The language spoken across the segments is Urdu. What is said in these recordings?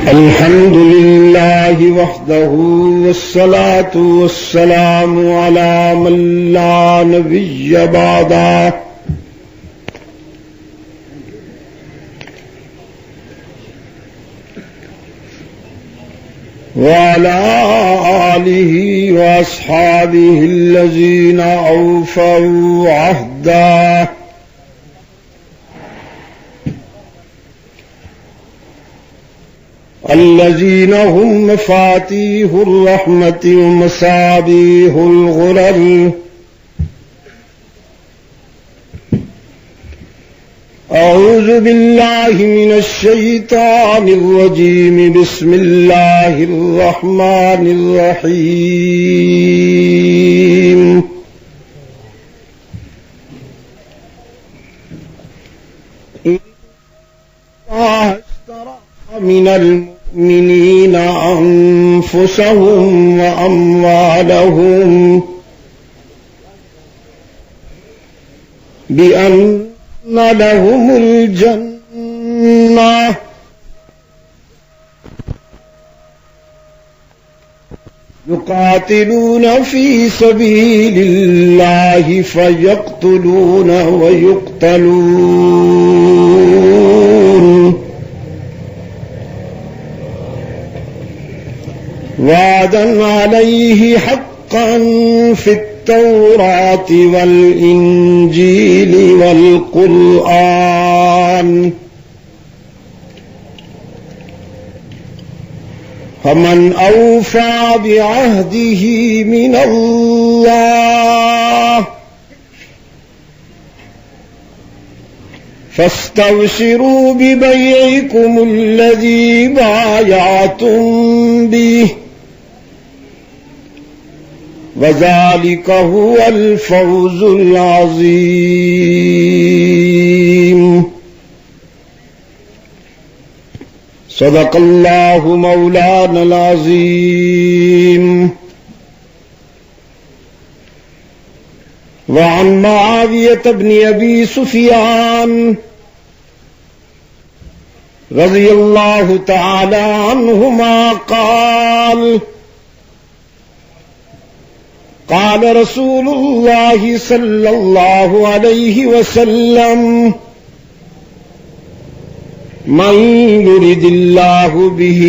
الحمد لله وحده والصلاة والسلام على من لا نبي بعده وعلى آله وأصحابه الذين أوفوا عهده الذين هم مفاتيح الرحمة ومصابيح الغرر. أعوذ بالله من الشيطان الرجيم. بسم الله الرحمن الرحيم. الله اشترى من المؤمنين أنفسهم وأموالهم بأن لهم الجنة يقاتلون في سبيل الله فيقتلون ويقتلون وعدا عليه حقا في التوراة والإنجيل والقرآن. فمن أوفى بعهده من الله فاستبشروا ببيعكم الذي بايعتم به وذلك هو الفوز العظيم. صدق الله مولانا العظيم. وعن معاوية بن أبي سفيان رضي الله تعالى عنهما قال: قال رسول الله صلى الله عليه وسلم: من يرد الله به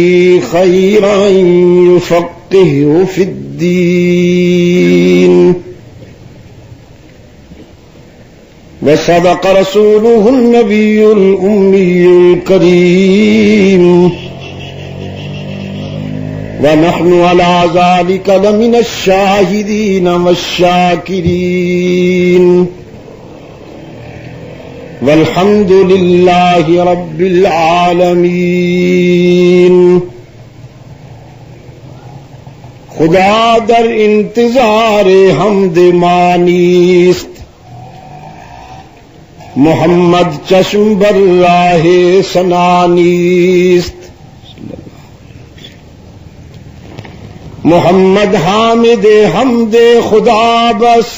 خيرا يفقهه في الدين. وصدق رسوله النبي الأمي الكريم. ونحن على ذلك لمن الشاهدين والشاكرين. والحمد لله رب العالمین. خدا در انتظار حمد مانیست، محمد چشم بر راہ سنانیست. محمد حامد حمد خدا بس،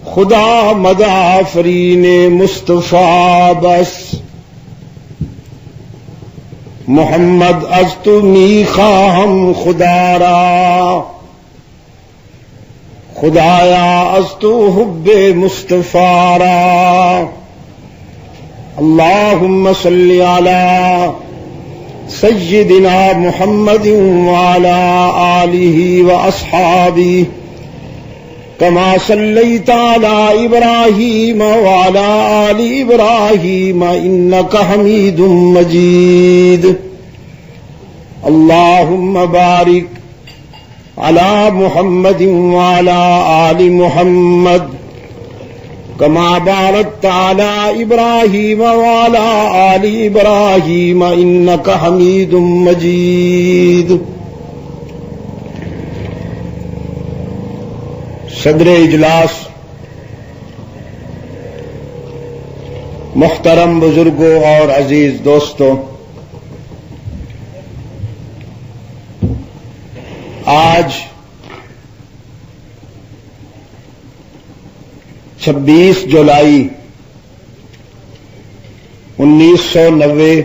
خدا مدافرین مصطفیٰ بس. محمد از تو می خواهم خدا را، خدایا از تو حب مصطفیٰ را. اللهم صل علی سیدنا محمد وعلى آلہ واصحابہ كما صليت على إبراهيم وعلى آل إبراهيم إنك حميد مجيد. اللهم بارك على محمد وعلى آل محمد كما باركت على إبراهيم وعلى آل إبراهيم إنك حميد مجيد. صدر اجلاس، محترم بزرگوں اور عزیز دوستوں، آج 26 جولائی 1990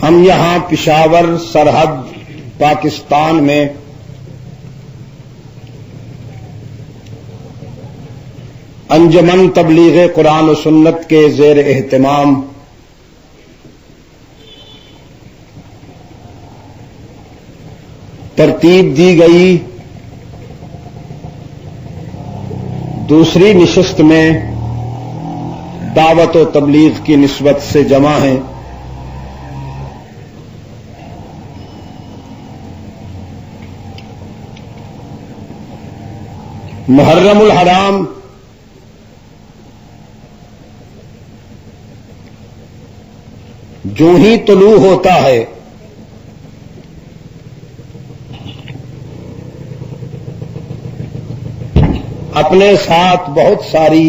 ہم یہاں پشاور سرحد پاکستان میں انجمن تبلیغ قرآن و سنت کے زیر اہتمام ترتیب دی گئی دوسری نشست میں دعوت و تبلیغ کی نسبت سے جمع ہیں۔ محرم الحرام جو ہی طلوع ہوتا ہے اپنے ساتھ بہت ساری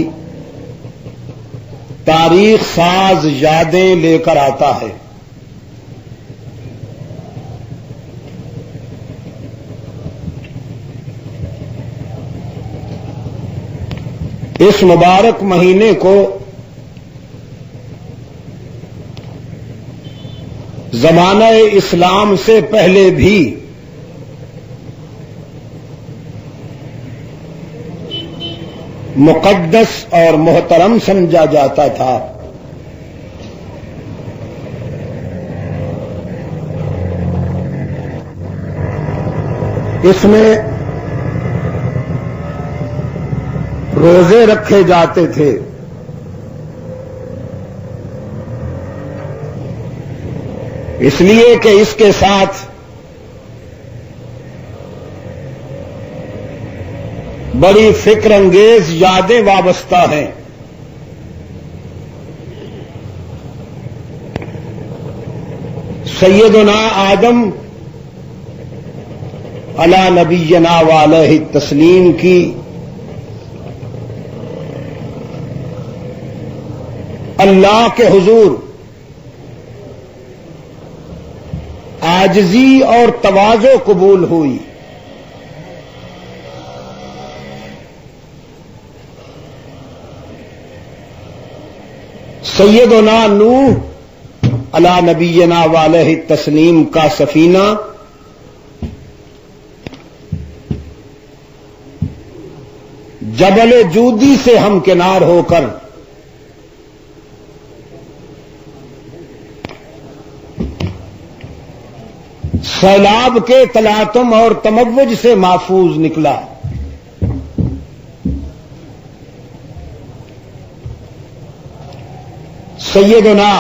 تاریخ ساز یادیں لے کر آتا ہے۔ اس مبارک مہینے کو زمانہ اسلام سے پہلے بھی مقدس اور محترم سمجھا جاتا تھا۔ اس میں روزے رکھے جاتے تھے، اس لیے کہ اس کے ساتھ بڑی فکر انگیز یادیں وابستہ ہیں۔ سیدنا آدم علی نبینا وعلیہ التسلیم کی اللہ کے حضور عاجزی اور تواضع قبول ہوئی۔ سیدنا نوح علی نبینا وعلیہ التسلیم کا سفینہ جبل جودی سے ہمکنار ہو کر سیلاب کے تلاطم اور تموج سے محفوظ نکلا۔ سیدنا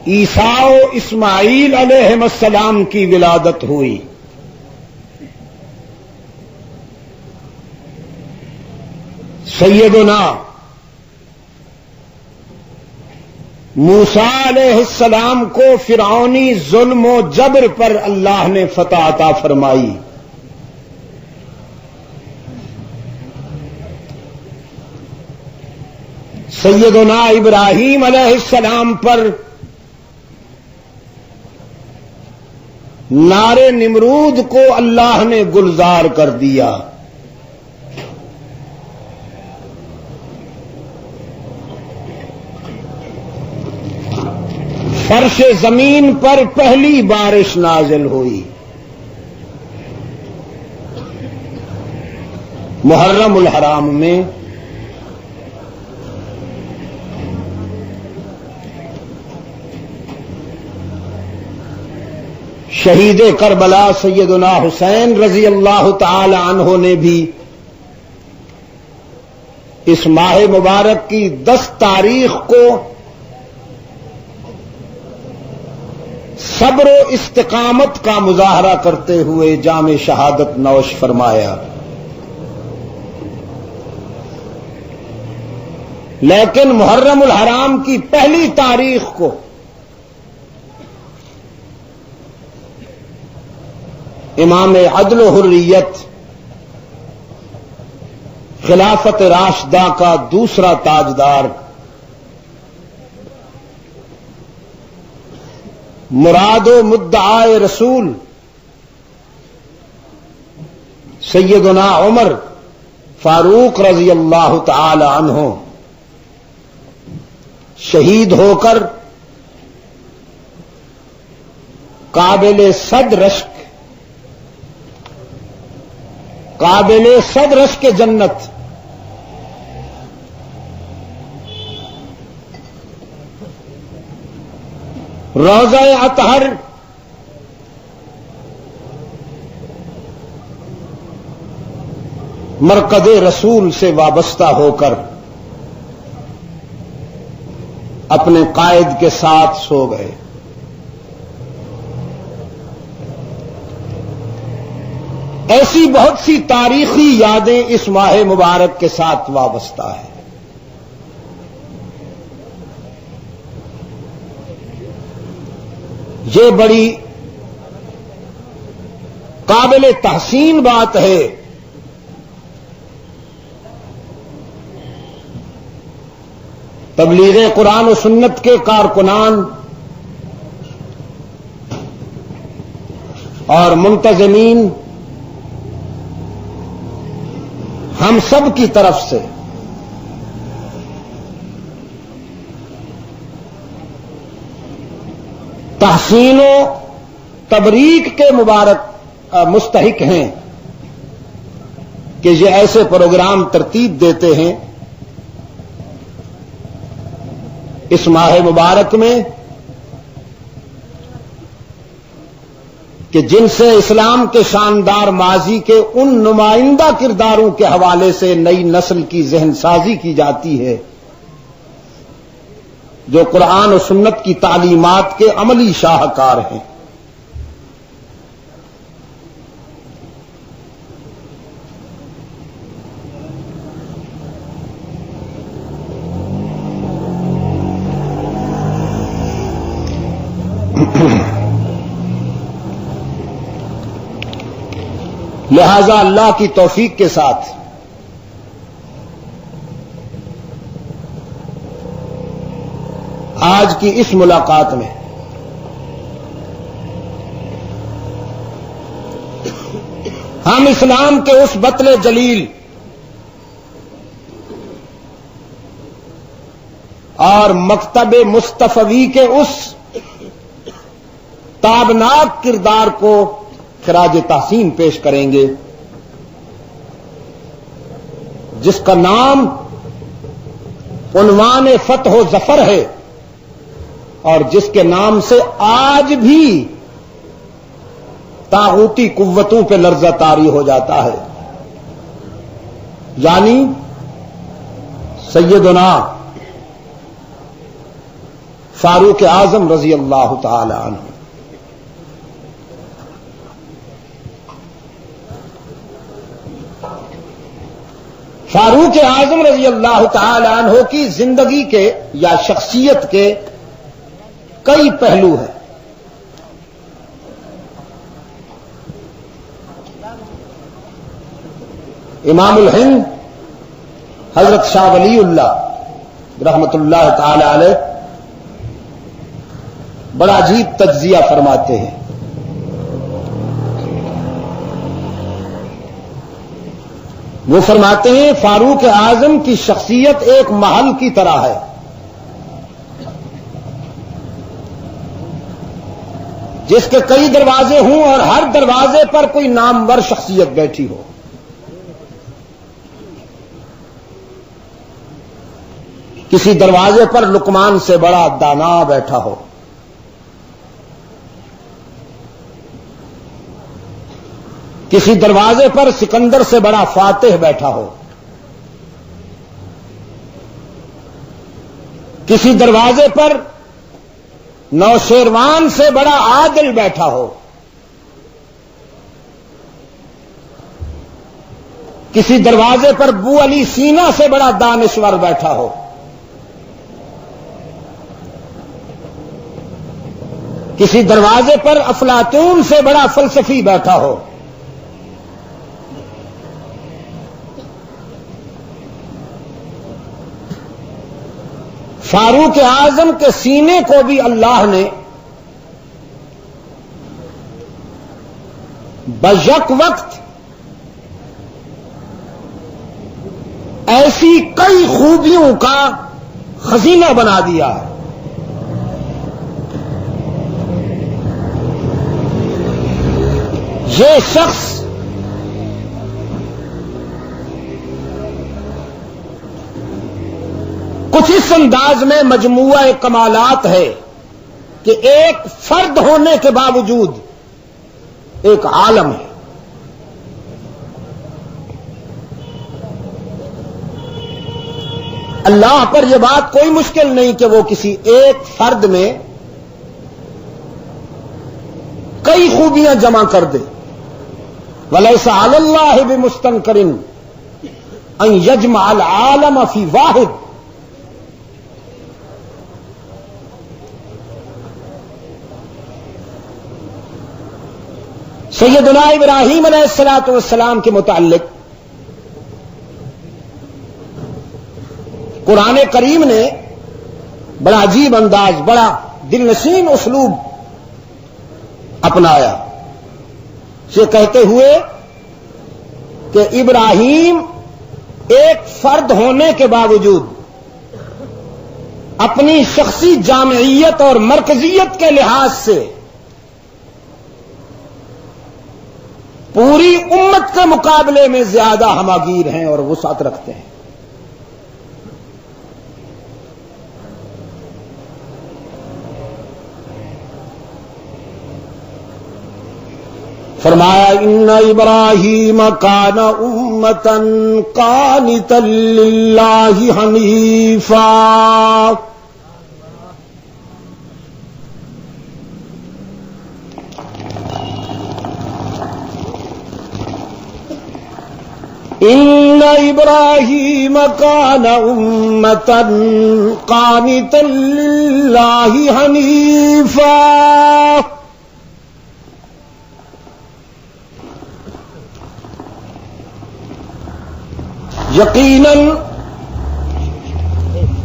عیسیٰ و اسماعیل علیہم السلام کی ولادت ہوئی۔ سیدنا موسیٰ علیہ السلام کو فرعونی ظلم و جبر پر اللہ نے فتح عطا فرمائی۔ سیدنا ابراہیم علیہ السلام پر نار نمرود کو اللہ نے گلزار کر دیا۔ فرش زمین پر پہلی بارش نازل ہوئی۔ محرم الحرام میں شہید کربلا سیدنا حسین رضی اللہ تعالی عنہ نے بھی اس ماہ مبارک کی 10 تاریخ کو صبر و استقامت کا مظاہرہ کرتے ہوئے جام شہادت نوش فرمایا۔ لیکن محرم الحرام کی پہلی تاریخ کو امام عدل و حریت خلافت راشدہ کا دوسرا تاجدار مراد و مدعائے رسول سیدنا عمر فاروق رضی اللہ تعالی عنہ شہید ہو کر قابل صد رشک جنت روضہ اطہر مرکز رسول سے وابستہ ہو کر اپنے قائد کے ساتھ سو گئے. ایسی بہت سی تاریخی یادیں اس ماہ مبارک کے ساتھ وابستہ ہیں. یہ بڑی قابل تحسین بات ہے تبلیغ قرآن و سنت کے کارکنان اور منتظمین ہم سب کی طرف سے تحسین و تبریک کے مبارک مستحق ہیں کہ یہ ایسے پروگرام ترتیب دیتے ہیں اس ماہ مبارک میں کہ جن سے اسلام کے شاندار ماضی کے ان نمائندہ کرداروں کے حوالے سے نئی نسل کی ذہن سازی کی جاتی ہے جو قرآن و سنت کی تعلیمات کے عملی شاہکار ہیں. لہذا اللہ کی توفیق کے ساتھ آج کی اس ملاقات میں ہم اسلام کے اس بطل جلیل اور مکتب مصطفی کے اس تابناک کردار کو خراج تحسین پیش کریں گے جس کا نام عنوان فتح و ظفر ہے اور جس کے نام سے آج بھی طاغوتی قوتوں پہ لرزہ طاری ہو جاتا ہے، یعنی سیدنا فاروق اعظم رضی اللہ تعالی عنہ. فاروق اعظم رضی اللہ تعالی عنہ کی زندگی کے یا شخصیت کے کئی پہلو ہیں. امام الہند حضرت شاہ ولی اللہ رحمت اللہ تعالی علیہ بڑا عجیب تجزیہ فرماتے ہیں. وہ فرماتے ہیں فاروق اعظم کی شخصیت ایک محل کی طرح ہے جس کے کئی دروازے ہوں اور ہر دروازے پر کوئی نامور شخصیت بیٹھی ہو. کسی دروازے پر لقمان سے بڑا دانا بیٹھا ہو، کسی دروازے پر سکندر سے بڑا فاتح بیٹھا ہو، کسی دروازے پر نوشیروان سے بڑا عادل بیٹھا ہو، کسی دروازے پر بو علی سینا سے بڑا دانشور بیٹھا ہو، کسی دروازے پر افلاطون سے بڑا فلسفی بیٹھا ہو، فاروق اعظم کے سینے کو بھی اللہ نے بیک وقت ایسی کئی خوبیوں کا خزینہ بنا دیا ہے۔ یہ شخص کچھ اس انداز میں مجموعہ کمالات ہے کہ ایک فرد ہونے کے باوجود ایک عالم ہے۔ اللہ پر یہ بات کوئی مشکل نہیں کہ وہ کسی ایک فرد میں کئی خوبیاں جمع کر دے۔ وَلَيْسَ عَلَى اللَّهِ بِمُسْتَنْكَرٍ أَن يَجْمَعَ الْعَالَمَ فِي وَاحِدٍ۔ سیدنا ابراہیم علیہ الصلوۃ والسلام کے متعلق قرآن کریم نے بڑا عجیب انداز، بڑا دل نشین اسلوب اپنایا، یہ کہتے ہوئے کہ ابراہیم ایک فرد ہونے کے باوجود اپنی شخصی جامعیت اور مرکزیت کے لحاظ سے پوری امت کے مقابلے میں زیادہ ہماگیر ہیں اور وسعت رکھتے ہیں۔ فرمایا ان ابراہیم کان امۃ قانتا للہ حنیفا۔ ان ابراہیم کان امۃ قانتا للہ حنیفا۔ یقیناً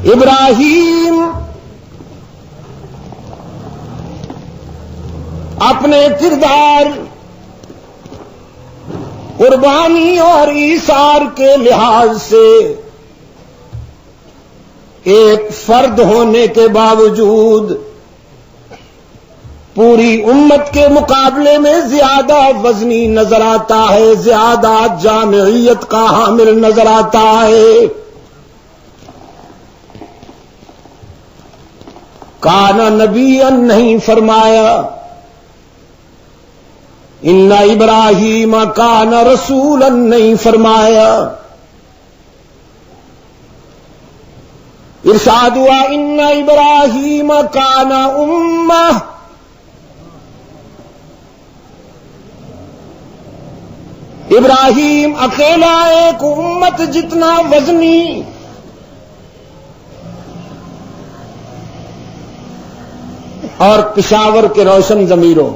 ابراہیم اپنے کردار، قربانی اور ایثار کے لحاظ سے ایک فرد ہونے کے باوجود پوری امت کے مقابلے میں زیادہ وزنی نظر آتا ہے، زیادہ جامعیت کا حامل نظر آتا ہے۔ کانا نبیا نہیں فرمایا، ان ابراہیم کانا رسولا نہیں فرمایا، ارشاد ہوا ان ابراہیم کانا امہ۔ ابراہیم اکیلا ایک امت جتنا وزنی اور پشاور کے روشن ضمیروں،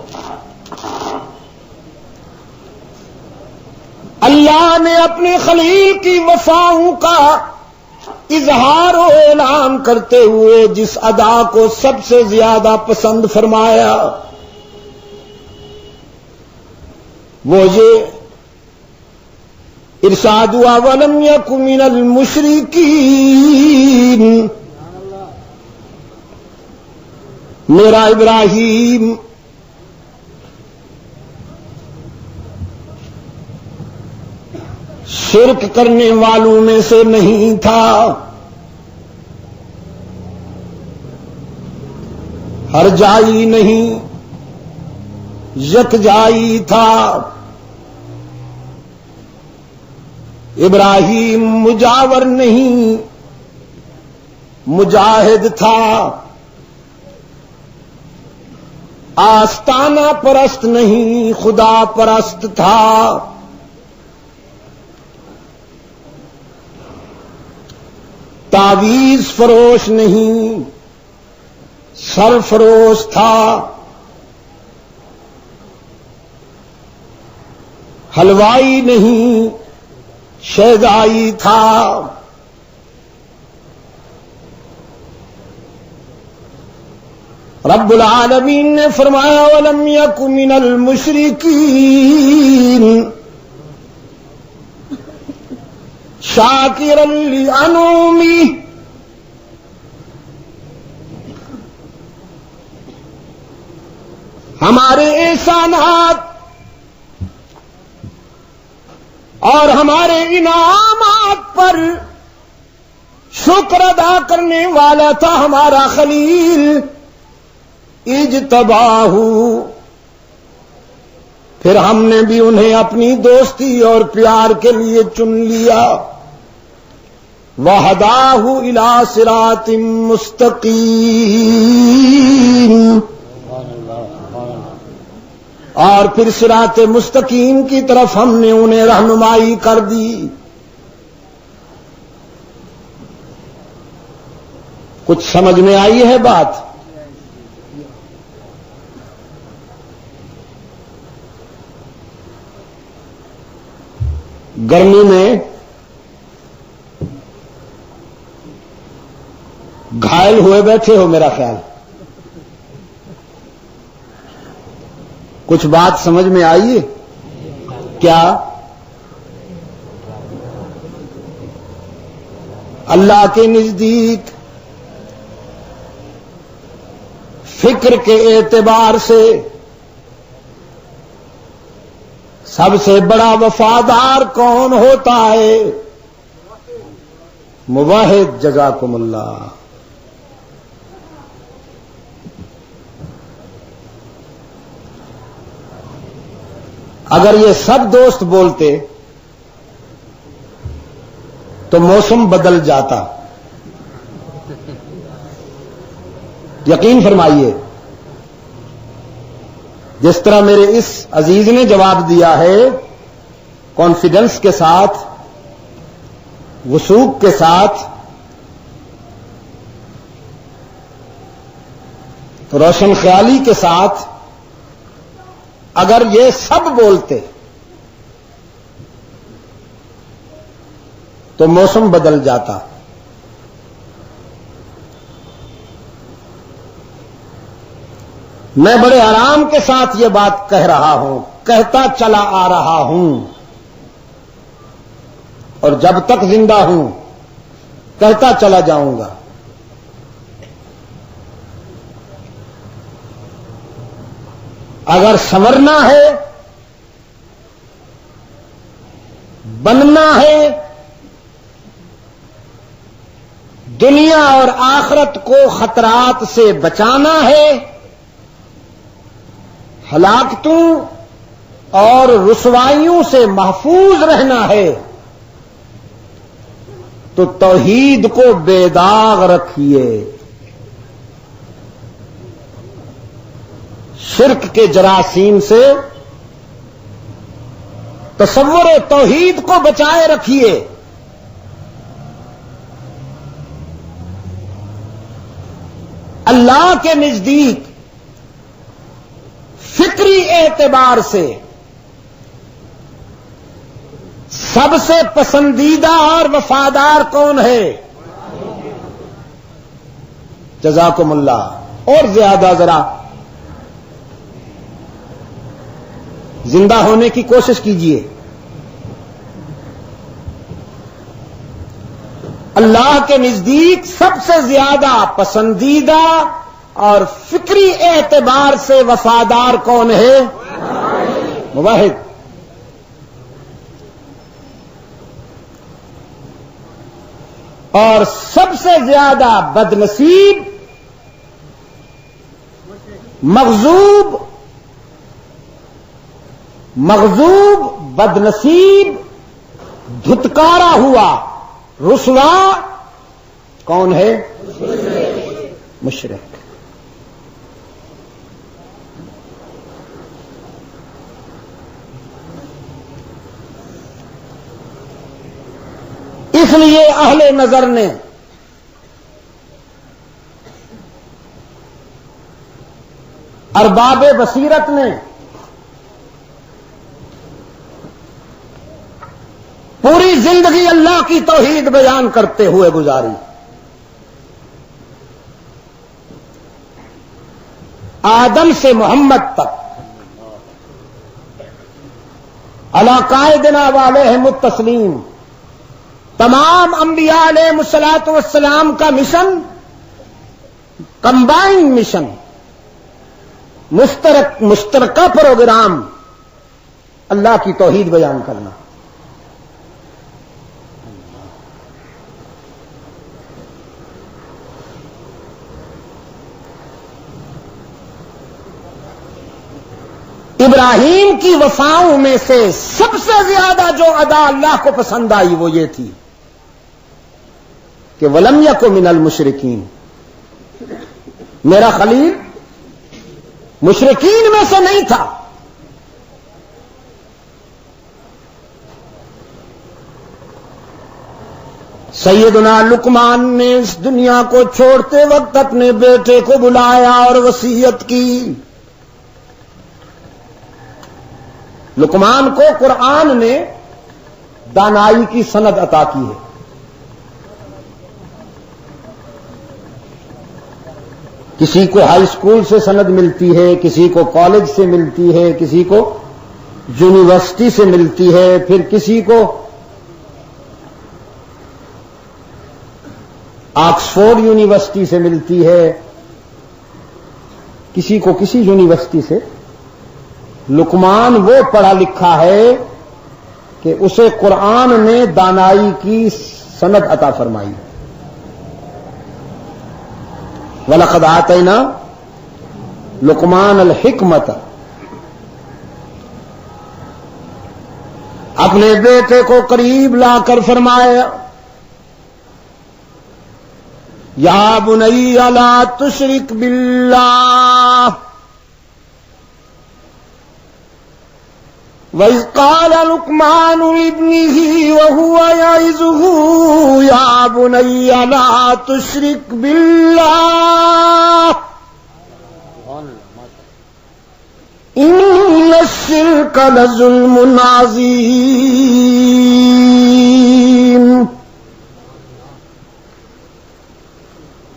اللہ نے اپنے خلیل کی وفاؤں کا اظہار و اعلان کرتے ہوئے جس ادا کو سب سے زیادہ پسند فرمایا وہ یہ ارشاد ہوا وَلَمْ يَكُ مِنَ الْمُشْرِكِينَ۔ میرا ابراہیم شرک کرنے والوں میں سے نہیں تھا، ہر جائی نہیں، یکجائی تھا۔ ابراہیم مجاور نہیں، مجاہد تھا، آستانہ پرست نہیں، خدا پرست تھا۔ تعویذ فروش نہیں، سرفروش تھا۔ حلوائی نہیں، شیدائی تھا۔ رب العالمین نے فرمایا وَلَمْ يَكُ مِنَ الْمُشْرِكِينَ شَاكِرًا لِأَنْعُمِهِ۔ ہمارے احسانات اور ہمارے انعامات پر شکر ادا کرنے والا تھا ہمارا خلیل اجتباہ، پھر ہم نے بھی انہیں اپنی دوستی اور پیار کے لیے چن لیا، وَہَدَاهُ إِلَى صِرَاطٍ مُسْتَقِيمٍ، اور پھر صراط مستقیم کی طرف ہم نے انہیں رہنمائی کر دی۔ کچھ سمجھ میں آئی ہے بات؟ گرمی میں گھائل ہوئے بیٹھے ہو میرا خیال، کچھ بات سمجھ میں آئی ہے کیا؟ اللہ کے نزدیک فکر کے اعتبار سے سب سے بڑا وفادار کون ہوتا ہے؟ موحد، جزاکم اللہ۔ اگر یہ سب دوست بولتے تو موسم بدل جاتا، یقین فرمائیے۔ جس طرح میرے اس عزیز نے جواب دیا ہے کانفیڈنس کے ساتھ، وثوق کے ساتھ، روشن خیالی کے ساتھ، اگر یہ سب بولتے تو موسم بدل جاتا۔ میں بڑے آرام کے ساتھ یہ بات کہہ رہا ہوں، کہتا چلا آ رہا ہوں، اور جب تک زندہ ہوں کہتا چلا جاؤں گا۔ اگر سنورنا ہے، بننا ہے، دنیا اور آخرت کو خطرات سے بچانا ہے، ہلاکتوں اور رسوائیوں سے محفوظ رہنا ہے، تو توحید کو بے داغ رکھیے، شرک کے جراثیم سے تصور توحید کو بچائے رکھیے۔ اللہ کے نزدیک فکری اعتبار سے سب سے پسندیدہ اور وفادار کون ہے؟ جزاکم اللہ۔ اور زیادہ ذرا زندہ ہونے کی کوشش کیجیے۔ اللہ کے نزدیک سب سے زیادہ پسندیدہ اور فکری اعتبار سے وفادار کون ہے؟ موحد۔ اور سب سے زیادہ بدنصیب، مغضوب، بدنصیب، دھتکارا ہوا، رسوا کون ہے؟ مشرک۔ اس لیے اہل نظر نے ارباب بصیرت نے پوری زندگی اللہ کی توحید بیان کرتے ہوئے گزاری۔ آدم سے محمد تک علی قائدنا وعلیہم التسلیم تمام انبیاء علیہ الصلوۃ والسلام کا مشن، کمبائنڈ مشن، مشترکہ پروگرام اللہ کی توحید بیان کرنا. ابراہیم کی وفاؤں میں سے سب سے زیادہ جو ادا اللہ کو پسند آئی وہ یہ تھی کہ وَلَمْ يَكُ مِنَ الْمُشْرِكِينَ. میرا خلیل مشرکین میں سے نہیں تھا. سیدنا لقمان نے اس دنیا کو چھوڑتے وقت اپنے بیٹے کو بلایا اور وصیت کی. لقمان کو قرآن نے دانائی کی سند عطا کی ہے. کسی کو ہائی اسکول سے سند ملتی ہے, کسی کو کالج سے ملتی ہے, کسی کو یونیورسٹی سے ملتی ہے, پھر کسی کو آکسفورڈ یونیورسٹی سے ملتی ہے, کسی کو کسی یونیورسٹی سے. لقمان وہ پڑھا لکھا ہے کہ اسے قرآن نے دانائی کی سند عطا فرمائی. وَلَقَدْ آتَيْنَا لقمان الحکمت. اپنے بیٹے کو قریب لا کر فرمایا یا بنی لا تشرک باللہ وَإِذْ قَالَ لُقْمَانُ لِابْنِهِ وَهُوَ يَعِظُهُ يَا بُنَيَّ لَا تُشْرِكْ بِاللَّهِ إِنَّ الشِّرْكَ لَظُلْمٌ عَظِيمٌ.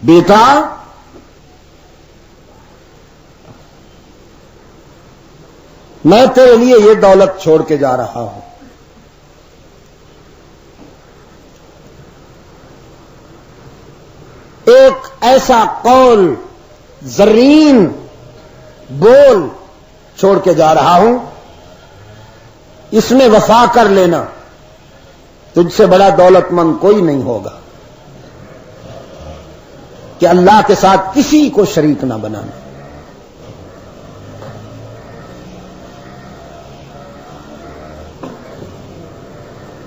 بیٹا میں تیرے لیے یہ دولت چھوڑ کے جا رہا ہوں. ایک ایسا قول زرین بول چھوڑ کے جا رہا ہوں, اس میں وفا کر لینا. تجھ سے بڑا دولت مند کوئی نہیں ہوگا کہ اللہ کے ساتھ کسی کو شریک نہ بنانا.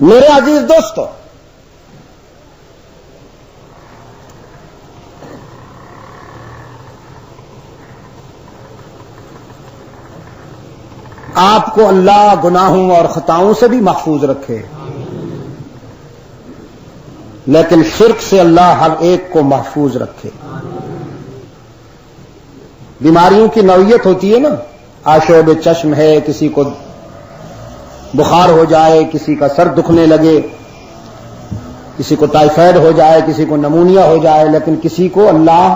میرے عزیز دوستو, آپ کو اللہ گناہوں اور خطاؤں سے بھی محفوظ رکھے, لیکن شرک سے اللہ ہر ایک کو محفوظ رکھے. بیماریوں کی نوعیت ہوتی ہے نا, آشوب چشم ہے, کسی کو بخار ہو جائے, کسی کا سر دکھنے لگے, کسی کو ٹائیفائڈ ہو جائے, کسی کو نمونیا ہو جائے, لیکن کسی کو اللہ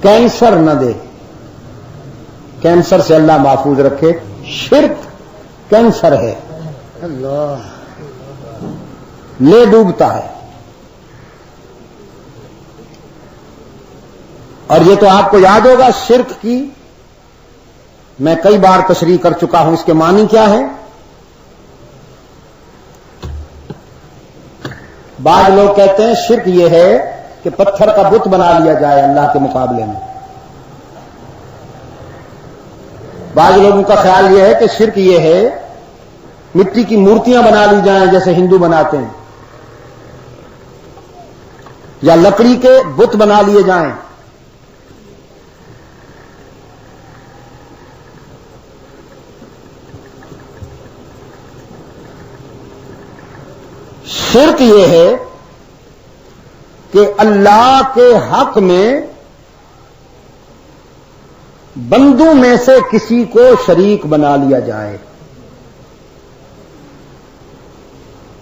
کینسر نہ دے. کینسر سے اللہ محفوظ رکھے. شرک کینسر ہے, اللہ لے ڈوبتا ہے. اور یہ تو آپ کو یاد ہوگا, شرک کی میں کئی بار تشریح کر چکا ہوں. اس کے معنی کیا ہے؟ بعض لوگ کہتے ہیں شرک یہ ہے کہ پتھر کا بت بنا لیا جائے اللہ کے مقابلے میں. بعض لوگوں کا خیال یہ ہے کہ شرک یہ ہے مٹی کی مورتیاں بنا لی جائیں جیسے ہندو بناتے ہیں, یا لکڑی کے بت بنا لیے جائیں. شرک یہ ہے کہ اللہ کے حق میں بندوں میں سے کسی کو شریک بنا لیا جائے.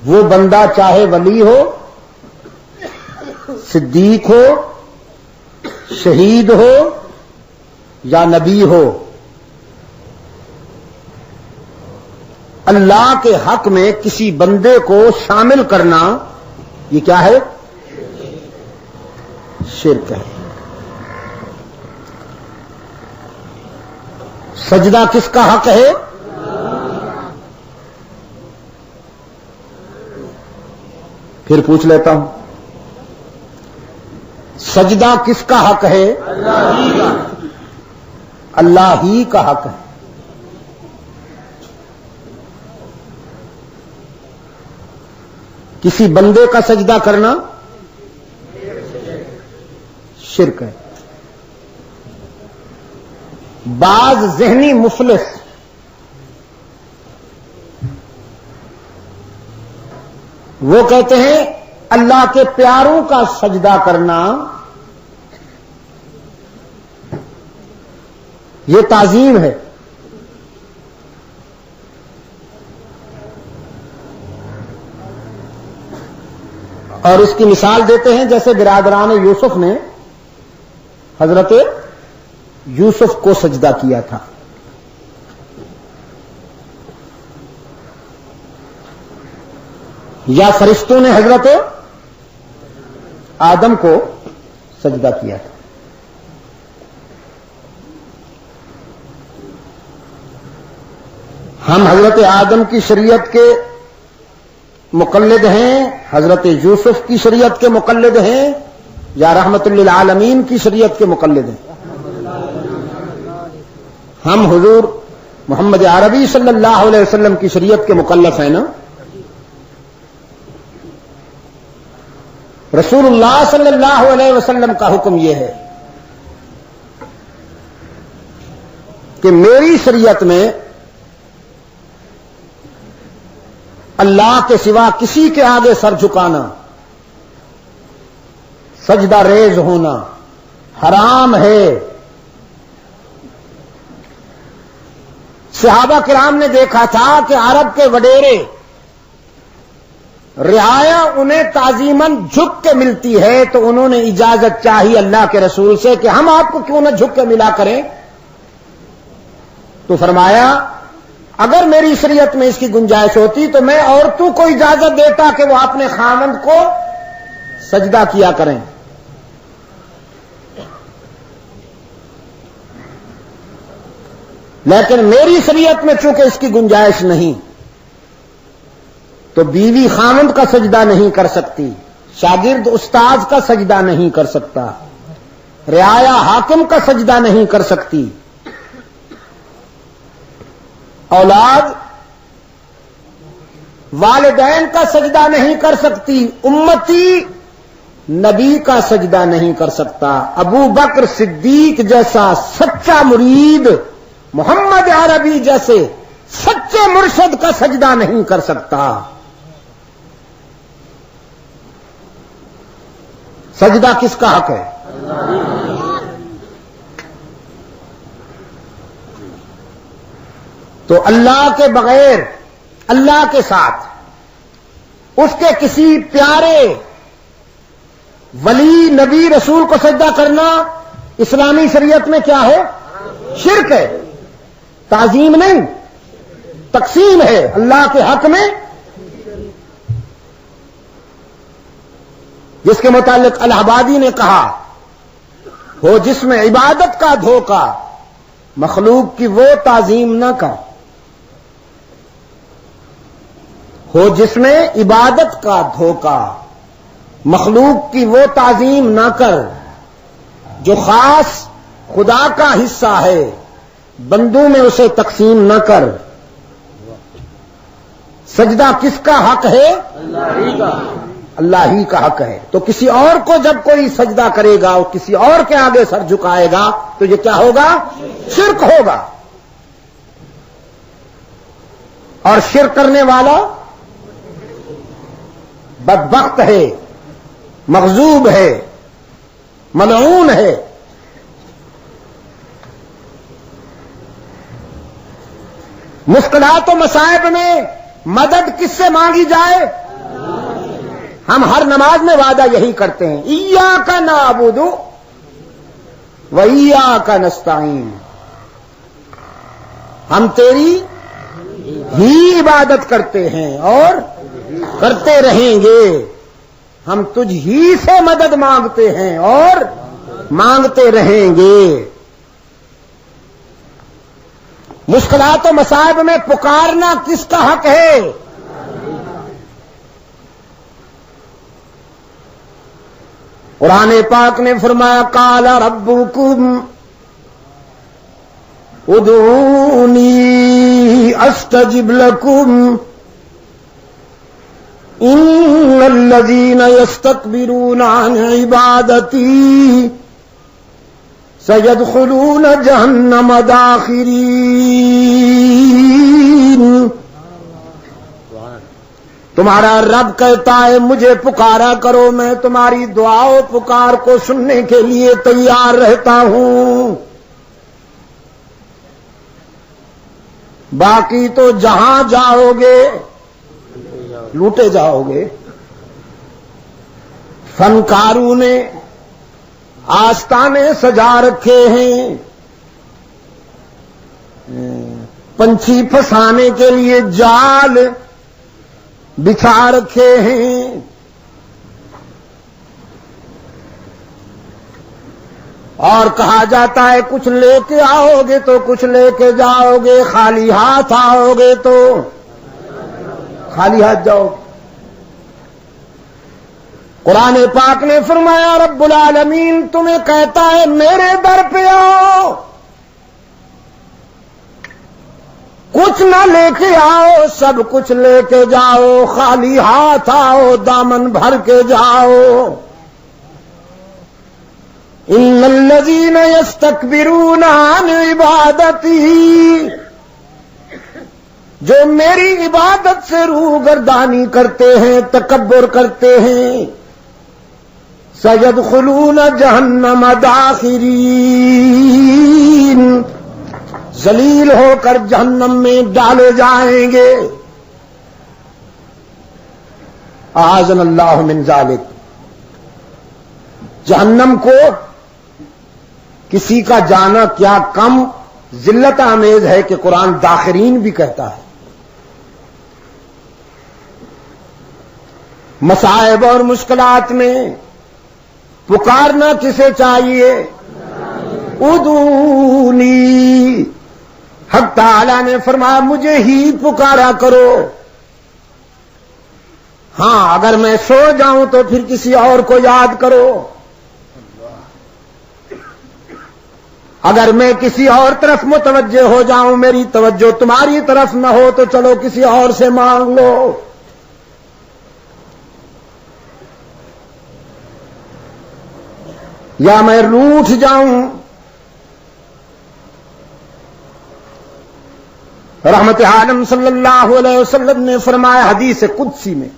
وہ بندہ چاہے ولی ہو, صدیق ہو, شہید ہو یا نبی ہو, اللہ کے حق میں کسی بندے کو شامل کرنا یہ کیا ہے؟ شرک ہے. سجدہ کس کا حق ہے؟ پھر پوچھ لیتا ہوں، سجدہ کس کا حق ہے؟ اللہ ہی کا حق ہے۔ کسی بندے کا سجدہ کرنا شرک ہے۔ بعض ذہنی مفلس وہ کہتے ہیں اللہ کے پیاروں کا سجدہ کرنا یہ تعظیم ہے۔ اور اس کی مثال دیتے ہیں جیسے برادران یوسف نے حضرت یوسف کو سجدہ کیا تھا۔ یا فرشتوں نے حضرت آدم کو سجدہ کیا تھا۔ ہم حضرت آدم کی شریعت کے مقلد ہیں، حضرت یوسف کی شریعت کے مقلد ہیں، یا رحمت للعالمین کی شریعت کے مقلد ہیں؟ ہم حضور محمد عربی صلی اللہ علیہ وسلم کی شریعت کے مکلف ہیں نا۔ رسول اللہ صلی اللہ علیہ وسلم کا حکم یہ ہے کہ میری شریعت میں اللہ کے سوا کسی کے آگے سر جھکانا، سجدہ ریز ہونا حرام ہے۔ صحابہ کرام نے دیکھا تھا کہ عرب کے وڈیرے رعایا انہیں تعظیماً جھک کے ملتی ہے، تو انہوں نے اجازت چاہی اللہ کے رسول سے کہ ہم آپ کو کیوں نہ جھک کے ملا کریں؟ تو فرمایا اگر میری شریعت میں اس کی گنجائش ہوتی تو میں عورتوں کو اجازت دیتا کہ وہ اپنے خاوند کو سجدہ کیا کریں۔ لیکن میری شریعت میں چونکہ اس کی گنجائش نہیں، تو بیوی خاوند کا سجدہ نہیں کر سکتی، شاگرد استاد کا سجدہ نہیں کر سکتا، رعایا حاکم کا سجدہ نہیں کر سکتی، اولاد والدین کا سجدہ نہیں کر سکتی، امتی نبی کا سجدہ نہیں کر سکتا۔ ابو بکر صدیق جیسا سچا مرید محمد عربی جیسے سچے مرشد کا سجدہ نہیں کر سکتا۔ سجدہ کس کا حق ہے؟ تو اللہ کے بغیر، اللہ کے ساتھ اس کے کسی پیارے ولی نبی رسول کو سجدہ کرنا اسلامی شریعت میں کیا ہے؟ شرک ہے، تعظیم نہیں، تقسیم ہے اللہ کے حق میں، جس کے متعلق الہبادی نے کہا ہو جس میں عبادت کا دھوکہ مخلوق کی وہ تعظیم نہ کر، ہو جس میں عبادت کا دھوکہ مخلوق کی وہ تعظیم نہ کر جو خاص خدا کا حصہ ہے، بندوں میں اسے تقسیم نہ کر۔ سجدہ کس کا حق ہے؟ اللہ ہی کا حق ہے۔ تو کسی اور کو جب کوئی سجدہ کرے گا اور کسی اور کے آگے سر جھکائے گا تو یہ کیا ہوگا؟ شرک ہوگا۔ اور شرک کرنے والا بدبخت ہے، مغضوب ہے، ملعون ہے۔ مشکلات و مصائب میں مدد کس سے مانگی جائے؟ ہم ہر نماز میں وعدہ یہی کرتے ہیں، ایاک نعبد و ایاک نستعین، ہم تیری ہی عبادت کرتے ہیں اور کرتے رہیں گے، ہم تجھ ہی سے مدد مانگتے ہیں اور مانگتے رہیں گے۔ مشکلات و مصائب میں پکارنا کس کا حق ہے؟ قرآن پاک نے فرمایا قال ربکم ادعونی استجب لکم ان الذین یستکبرون عن عبادتی سیدخلون جہنم داخرین۔ تمہارا رب کہتا ہے مجھے پکارا کرو، میں تمہاری دعا و پکار کو سننے کے لیے تیار رہتا ہوں، باقی تو جہاں جاؤ گے لوٹے جاؤ گے۔ فنکاروں نے آستانے سجا رکھے ہیں، پنچھی پھنسانے کے لیے جال بچھا رکھے ہیں، اور کہا جاتا ہے کچھ لے کے آؤ گے تو کچھ لے کے جاؤ گے، خالی ہاتھ آؤ گے تو خالی ہاتھ جاؤ۔ قرآن پاک نے فرمایا رب العالمین تمہیں کہتا ہے میرے در پہ آؤ، کچھ نہ لے کے آؤ، سب کچھ لے کے جاؤ، خالی ہاتھ آؤ، دامن بھر کے جاؤ۔ ان الذین یستکبرون عن عبادتی، جو میری عبادت سے روگردانی کرتے ہیں، تکبر کرتے ہیں، سیدخلون جہنم داخرین، ذلیل ہو کر جہنم میں ڈالے جائیں گے۔ اعاذنا اللہ من ذالک۔ جہنم کو کسی کا جانا کیا کم ذلت آمیز ہے کہ قرآن داخرین بھی کہتا ہے۔ مصائب اور مشکلات میں پکارنا کسے چاہیے؟ ادعونی، حق تعالی نے فرمایا مجھے ہی پکارا کرو۔ ہاں اگر میں سو جاؤں تو پھر کسی اور کو یاد کرو، اگر میں کسی اور طرف متوجہ ہو جاؤں، میری توجہ تمہاری طرف نہ ہو تو چلو کسی اور سے مانگ لو۔ یا میں روٹھ جاؤں، رحمت عالم صلی اللہ علیہ وسلم نے فرمایا حدیث قدسی میں،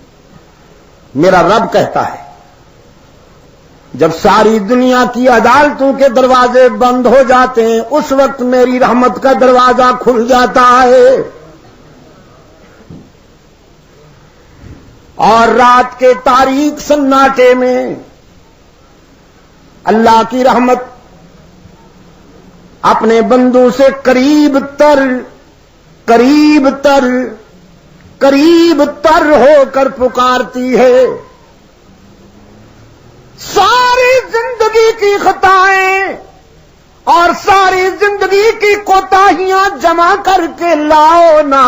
میرا رب کہتا ہے جب ساری دنیا کی عدالتوں کے دروازے بند ہو جاتے ہیں اس وقت میری رحمت کا دروازہ کھل جاتا ہے، اور رات کے تاریک سناٹے میں اللہ کی رحمت اپنے بندوں سے قریب تر ہو کر پکارتی ہے۔ ساری زندگی کی خطائیں اور ساری زندگی کی کوتاہیاں جمع کر کے لاؤ نا،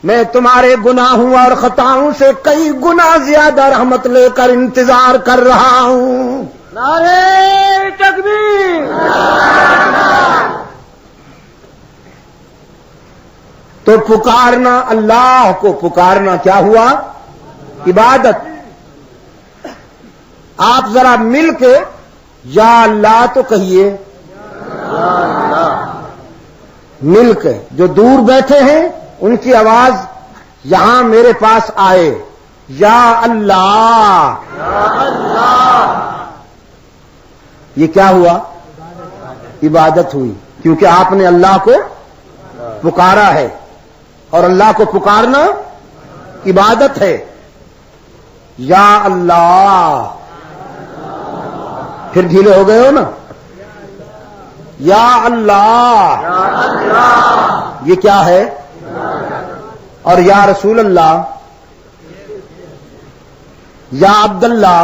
میں تمہارے گناہوں اور خطاؤں سے کئی گنا زیادہ رحمت لے کر انتظار کر رہا ہوں۔ نعرہ تکبیر۔ تو پکارنا، اللہ کو پکارنا کیا ہوا؟ عبادت۔ آپ ذرا مل کے یا اللہ تو کہیے، مل کے جو دور بیٹھے ہیں ان کی آواز یہاں میرے پاس آئے، یا اللہ۔ یہ کیا ہوا؟ عبادت ہوئی، کیونکہ آپ نے اللہ کو پکارا ہے، اور اللہ کو پکارنا عبادت ہے۔ یا اللہ، پھر ڈھیلے ہو گئے ہو نا؟ یا اللہ، یہ کیا ہے؟ اور یا رسول اللہ، یا عبداللہ،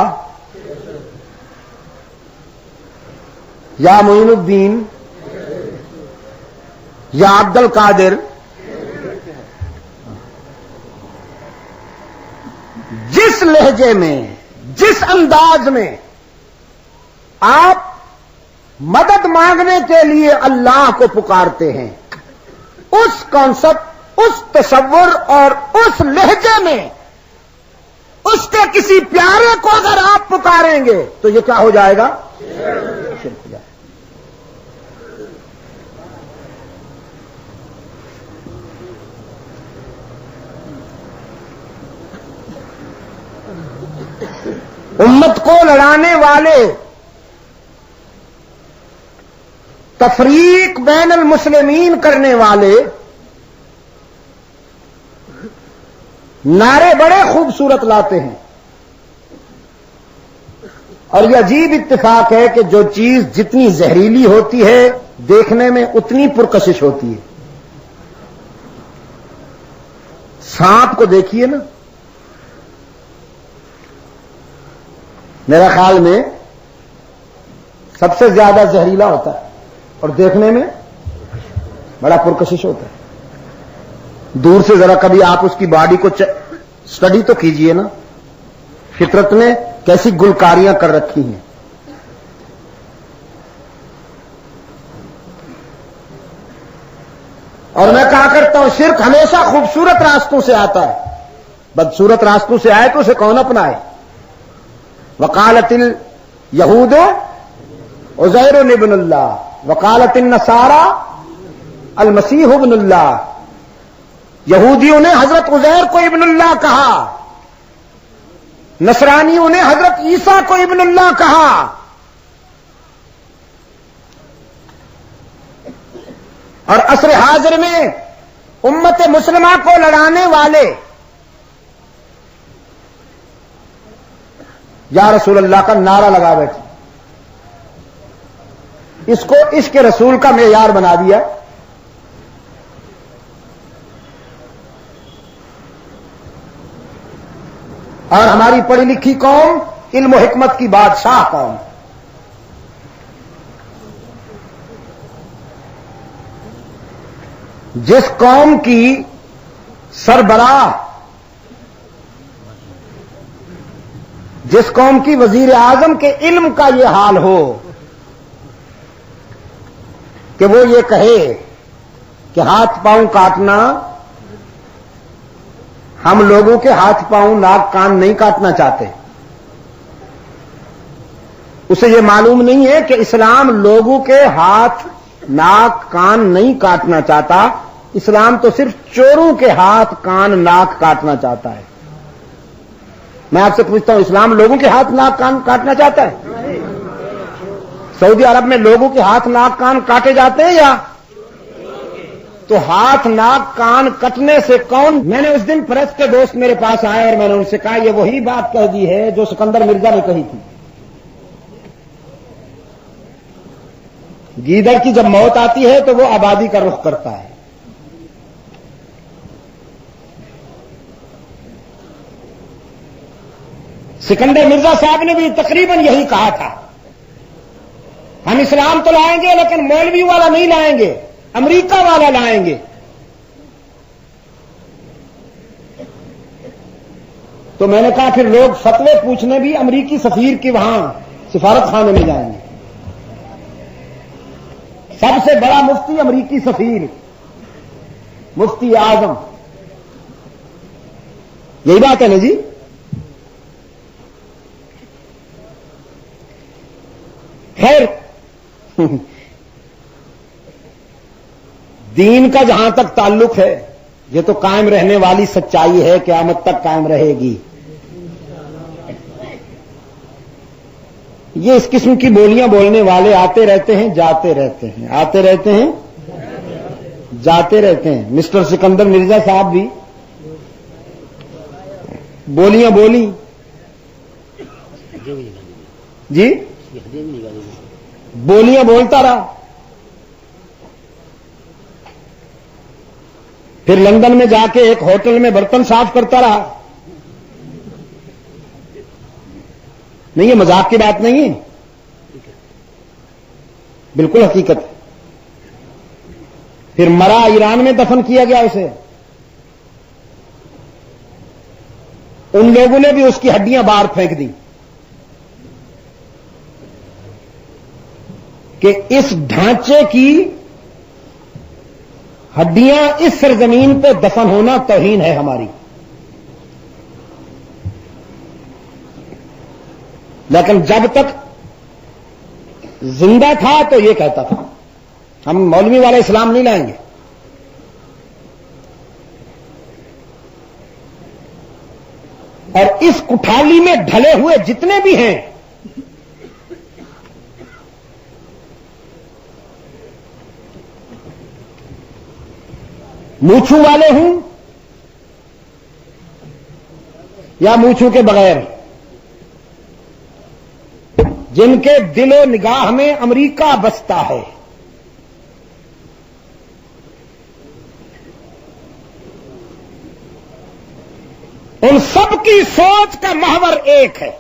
یا معین الدین، یا عبد القادر، جس لہجے میں، جس انداز میں آپ مدد مانگنے کے لیے اللہ کو پکارتے ہیں، اس کانسیپٹ، اس تصور اور اس لہجے میں اس کے کسی پیارے کو اگر آپ پکاریں گے تو یہ کیا ہو جائے گا؟ شرک ہو جائے گا۔ امت کو لڑانے والے، تفریق بین المسلمین کرنے والے نعرے بڑے خوبصورت لاتے ہیں، اور یہ عجیب اتفاق ہے کہ جو چیز جتنی زہریلی ہوتی ہے دیکھنے میں اتنی پرکشش ہوتی ہے۔ سانپ کو دیکھیے نا، میرا خیال میں سب سے زیادہ زہریلا ہوتا ہے اور دیکھنے میں بڑا پرکشش ہوتا ہے۔ دور سے ذرا کبھی آپ اس کی باڈی کو اسٹڈی تو کیجئے نا، فطرت نے کیسی گلکاریاں کر رکھی ہیں۔ اور میں کہا کرتا ہوں شرک ہمیشہ خوبصورت راستوں سے آتا ہے، بدصورت راستوں سے آئے تو اسے کون اپنائے؟ وقالت الیہود عزیر ابن اللہ، وقالت النصارى المسیح ابن اللہ۔ یہودیوں نے حضرت عزیر کو ابن اللہ کہا، نصرانیوں نے حضرت عیسیٰ کو ابن اللہ کہا۔ اور عصر حاضر میں امت مسلمہ کو لڑانے والے یا رسول اللہ کا نعرہ لگا بیٹھے، اس کو عشق رسول کا معیار بنا دیا۔ اور ہماری پڑھی لکھی قوم، علم و حکمت کی بادشاہ قوم، جس قوم کی سربراہ، جس قوم کی وزیر اعظم کے علم کا یہ حال ہو کہ وہ یہ کہے کہ ہاتھ پاؤں کاٹنا، ہم لوگوں کے ہاتھ پاؤں ناک کان نہیں کاٹنا چاہتے، اسے یہ معلوم نہیں ہے کہ اسلام لوگوں کے ہاتھ ناک کان نہیں کاٹنا چاہتا، اسلام تو صرف چوروں کے ہاتھ کان ناک کاٹنا چاہتا ہے۔ میں آپ سے پوچھتا ہوں، اسلام لوگوں کے ہاتھ ناک کان کاٹنا چاہتا ہے؟ سعودی عرب میں لوگوں کے ہاتھ ناک کان کاٹے جاتے ہیں یا؟ تو ہاتھ ناک کان کٹنے سے کون؟ میں نے اس دن پریس کے دوست میرے پاس آئے اور میں نے ان سے کہا یہ وہی بات کہہ دی ہے جو سکندر مرزا نے کہی تھی، گیدڑ کی جب موت آتی ہے تو وہ آبادی کا رخ کرتا ہے۔ سکندر مرزا صاحب نے بھی تقریباً یہی کہا تھا، ہم اسلام تو لائیں گے لیکن مولوی والا نہیں لائیں گے، امریکہ والا لائیں گے۔ تو میں نے کہا پھر لوگ فتوے پوچھنے بھی امریکی سفیر کی وہاں سفارت خانے میں جائیں گے، سب سے بڑا مفتی امریکی سفیر، مفتی اعظم، یہی بات ہے نا جی؟ خیر، دین کا جہاں تک تعلق ہے یہ تو قائم رہنے والی سچائی ہے، قیامت تک قائم رہے گی۔ یہ اس قسم کی بولیاں بولنے والے آتے رہتے ہیں، جاتے رہتے ہیں، آتے رہتے ہیں، جاتے رہتے ہیں۔ مسٹر سکندر مرزا صاحب بھی بولیاں بولی جی، بولیاں بولتا رہا، پھر لندن میں جا کے ایک ہوٹل میں برتن صاف کرتا رہا۔ نہیں، یہ مذاق کی بات نہیں ہے، بالکل حقیقت ہے۔ پھر مرا ایران میں دفن کیا گیا اسے. ان لوگوں نے بھی اس کی ہڈیاں باہر پھینک دی کہ اس ڈھانچے کی ہڈیاں اس سرزمین پہ دفن ہونا توہین ہے ہماری. لیکن جب تک زندہ تھا تو یہ کہتا تھا ہم مولوی والے اسلام نہیں لائیں گے. اور اس کٹھالی میں ڈھلے ہوئے جتنے بھی ہیں مونچھوں والے ہوں یا مونچھوں کے بغیر، جن کے دل و نگاہ میں امریکہ بستا ہے، ان سب کی سوچ کا محور ایک ہے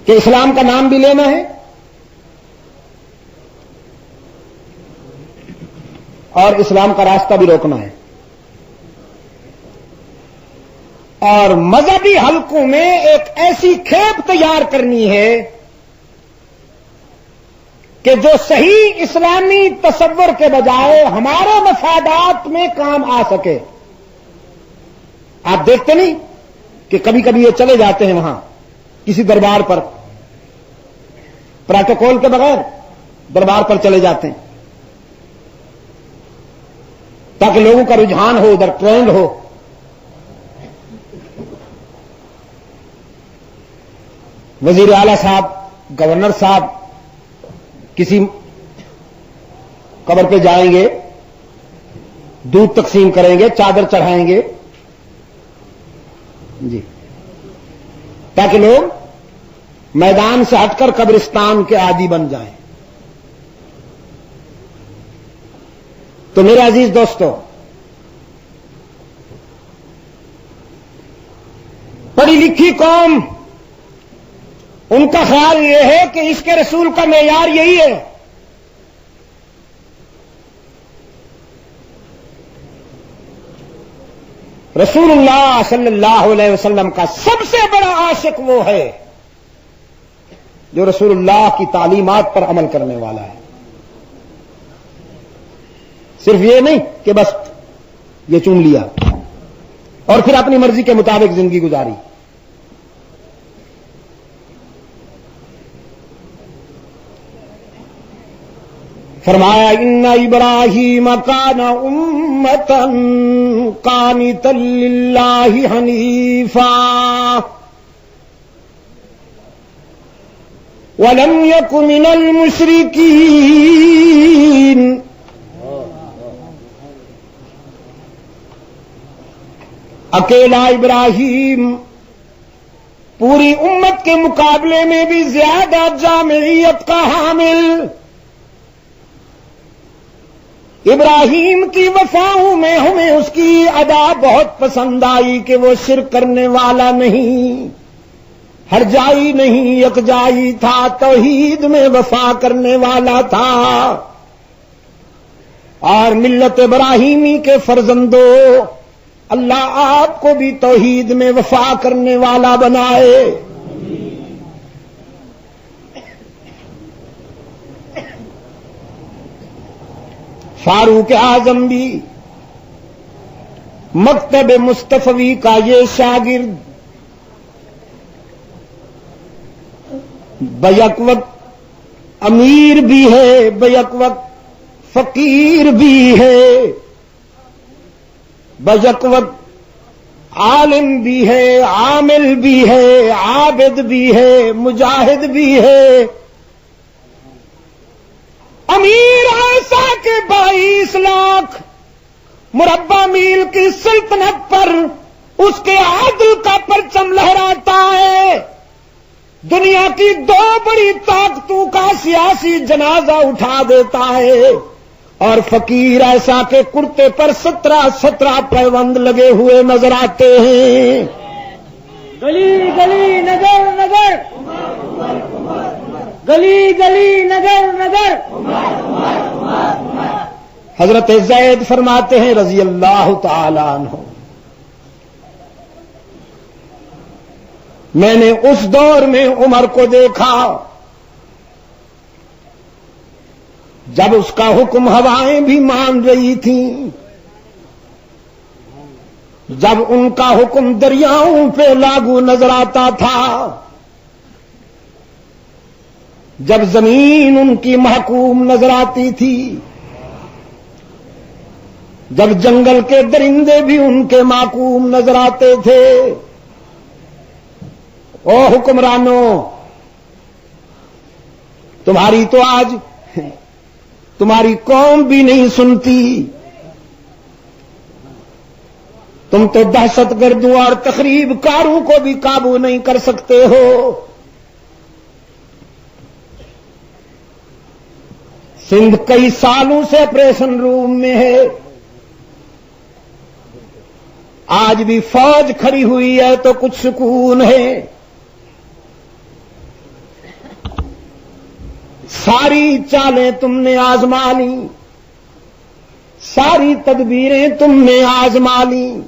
کہ اسلام کا نام بھی لینا ہے اور اسلام کا راستہ بھی روکنا ہے. اور مذہبی حلقوں میں ایک ایسی کھیپ تیار کرنی ہے کہ جو صحیح اسلامی تصور کے بجائے ہمارے مفادات میں کام آ سکے. آپ دیکھتے نہیں کہ کبھی کبھی یہ چلے جاتے ہیں وہاں کسی دربار پر، پروٹوکول کے بغیر دربار پر چلے جاتے ہیں تاکہ لوگوں کا رجحان ہو، ادھر ٹرینڈ ہو. وزیر اعلی صاحب، گورنر صاحب کسی قبر پہ جائیں گے، دودھ تقسیم کریں گے، چادر چڑھائیں گے جی، تاکہ لوگ میدان سے ہٹ کر قبرستان کے عادی بن جائیں. تو میرے عزیز دوستو، پڑھی لکھی قوم، ان کا خیال یہ ہے کہ اس کے رسول کا معیار یہی ہے. رسول اللہ صلی اللہ علیہ وسلم کا سب سے بڑا عاشق وہ ہے جو رسول اللہ کی تعلیمات پر عمل کرنے والا ہے. صرف یہ نہیں کہ بس یہ چن لیا اور پھر اپنی مرضی کے مطابق زندگی گزاری. فرمایا ان ابراہیم کان امۃ قانتا للہ حنیفا ولم یک من المشرکین. اکیلا ابراہیم پوری امت کے مقابلے میں بھی زیادہ جامعیت کا حامل. ابراہیم کی وفاؤں میں ہمیں اس کی ادا بہت پسند آئی کہ وہ شرک کرنے والا نہیں، ہر جائی نہیں، یکجائی تھا، توحید میں وفا کرنے والا تھا. اور ملت ابراہیمی کے فرزندو، اللہ آپ کو بھی توحید میں وفا کرنے والا بنائے. فاروق اعظم بھی مکتب مصطفی کا یہ شاگرد بیک وقت امیر بھی ہے، بیک وقت فقیر بھی ہے، بیک وقت عالم بھی ہے، عامل بھی ہے، عابد بھی ہے، مجاہد بھی ہے. امیر ایسا کہ 22 لاکھ مربع میل کی سلطنت پر اس کے عدل کا پرچم لہراتا ہے. دنیا کی 2 بڑی طاقتوں کا سیاسی جنازہ اٹھا دیتا ہے. اور فقیر ایسا کہ کرتے پر 17 پیوند لگے ہوئے نظر آتے ہیں. گلی گلی نگر نگر گلی گلی نگر نگر حضرت زید فرماتے ہیں رضی اللہ تعالی عنہ، میں نے اس دور میں عمر کو دیکھا جب اس کا حکم ہوائیں بھی مان رہی تھیں، جب ان کا حکم دریاؤں پہ لاگو نظر آتا تھا، جب زمین ان کی محکوم نظر آتی تھی، جب جنگل کے درندے بھی ان کے محکوم نظر آتے تھے۔ او حکمرانوں، تمہاری تو آج تمہاری قوم بھی نہیں سنتی، تم تو دہشت گردوں اور تخریب کاروں کو بھی قابو نہیں کر سکتے ہو۔ سندھ کئی سالوں سے آپریشن روم میں ہے، آج بھی فوج کھڑی ہوئی ہے تو کچھ سکون ہے۔ ساری چالیں تم نے آزما لی، ساری تدبیریں تم نے آزما لی،